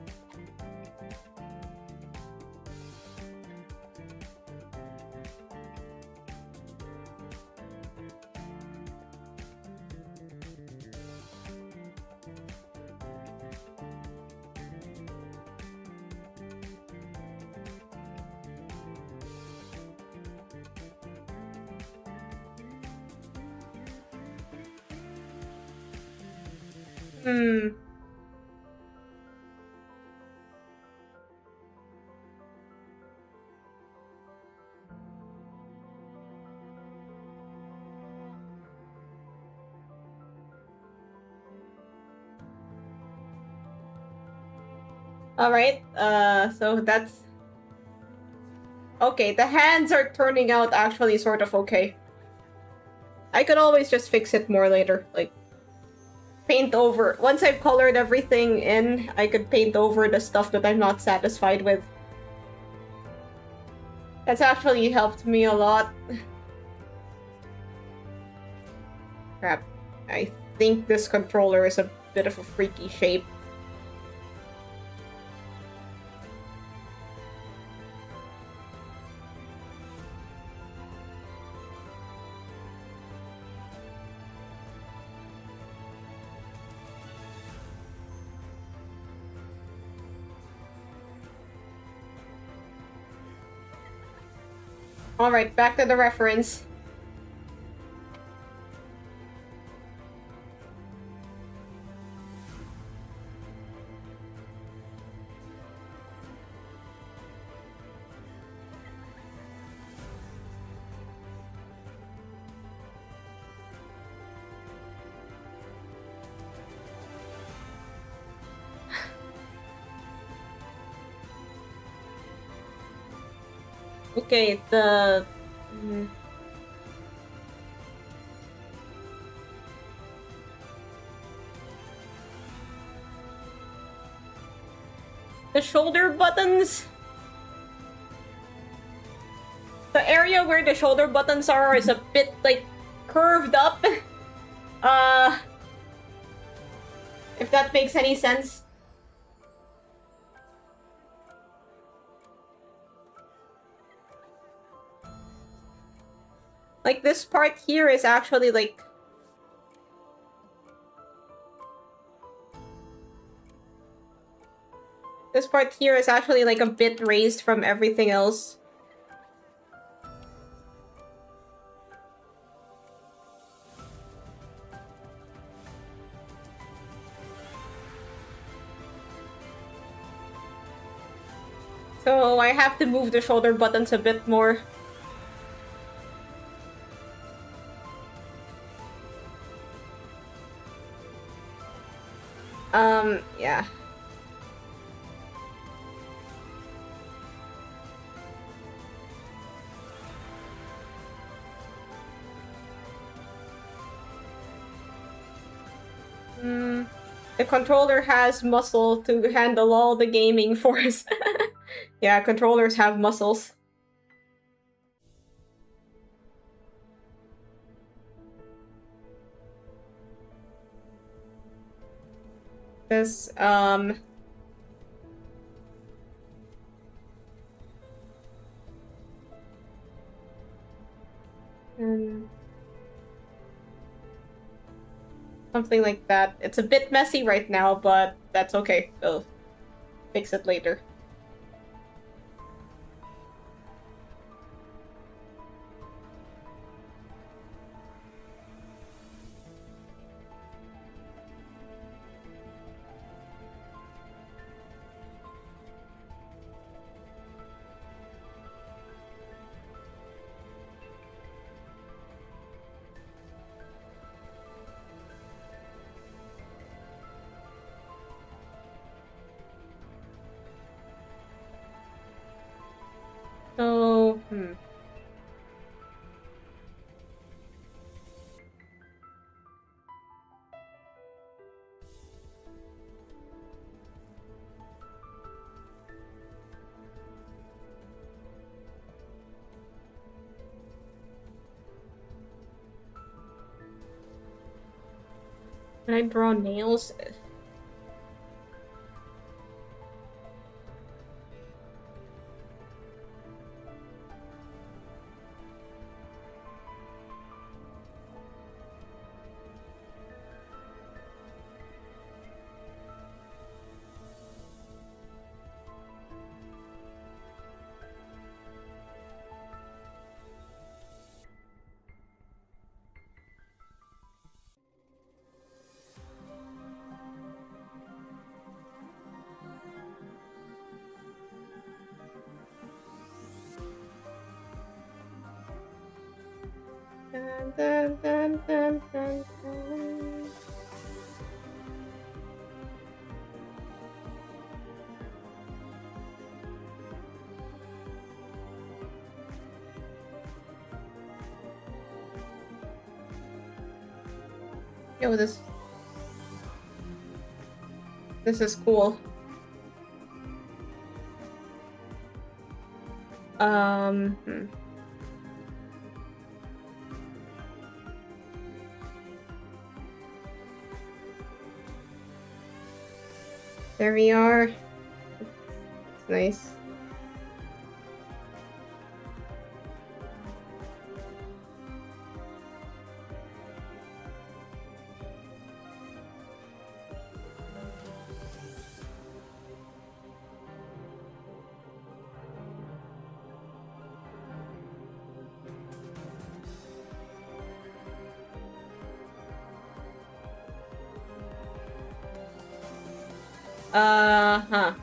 All right. So that's okay. The hands are turning out actually sort of okay. I could always just fix it more later, like paint over. Once I've colored everything in, I could paint over the stuff that I'm not satisfied with. That's actually helped me a lot. Crap. I think this controller is a bit of a freaky shape. Alright, back to the reference. Okay, the shoulder buttons. The area where the shoulder buttons are is a bit, like, curved up. If that makes any sense. Like, this part here is actually, like... This part here is actually, like, a bit raised from everything else. So I have to move the shoulder buttons a bit more. Yeah. The controller has muscle to handle all the gaming force. Yeah, controllers have muscles. This, something like that. It's a bit messy right now, but that's okay. We'll fix it later. So, Can I draw nails? Dun, dun, dun, dun, dun. Yo, this is cool. There we are. It's nice. Huh.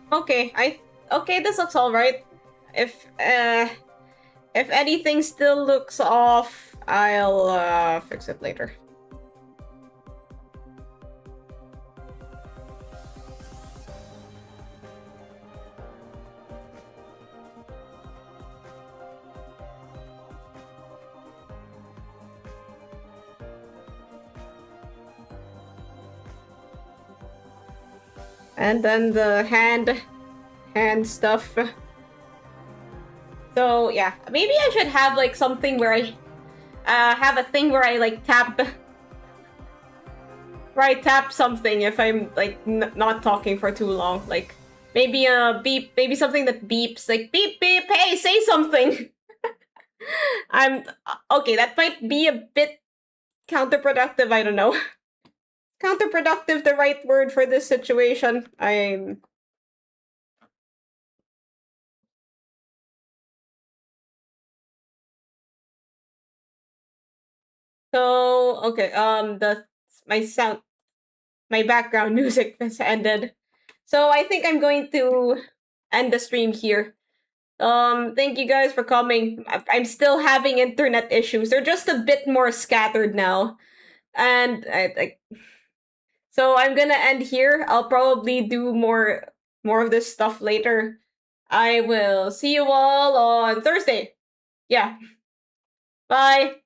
Okay, okay, this looks alright. If anything still looks off, I'll fix it later. And then the hand stuff. So yeah, maybe I should have like something where I have a thing where I like tap where I tap something if I'm like not talking for too long. Like maybe a beep, maybe something that beeps, like beep beep, hey, say something. I'm okay, that might be a bit counterproductive, I don't know. Counterproductive the right word for this situation. I'm so okay, the my sound my background music has ended. So I think I'm going to end the stream here. Thank you guys for coming. I'm still having internet issues. They're just a bit more scattered now. And so I'm gonna end here. I'll probably do more of this stuff later. I will see you all on Thursday. Yeah. Bye.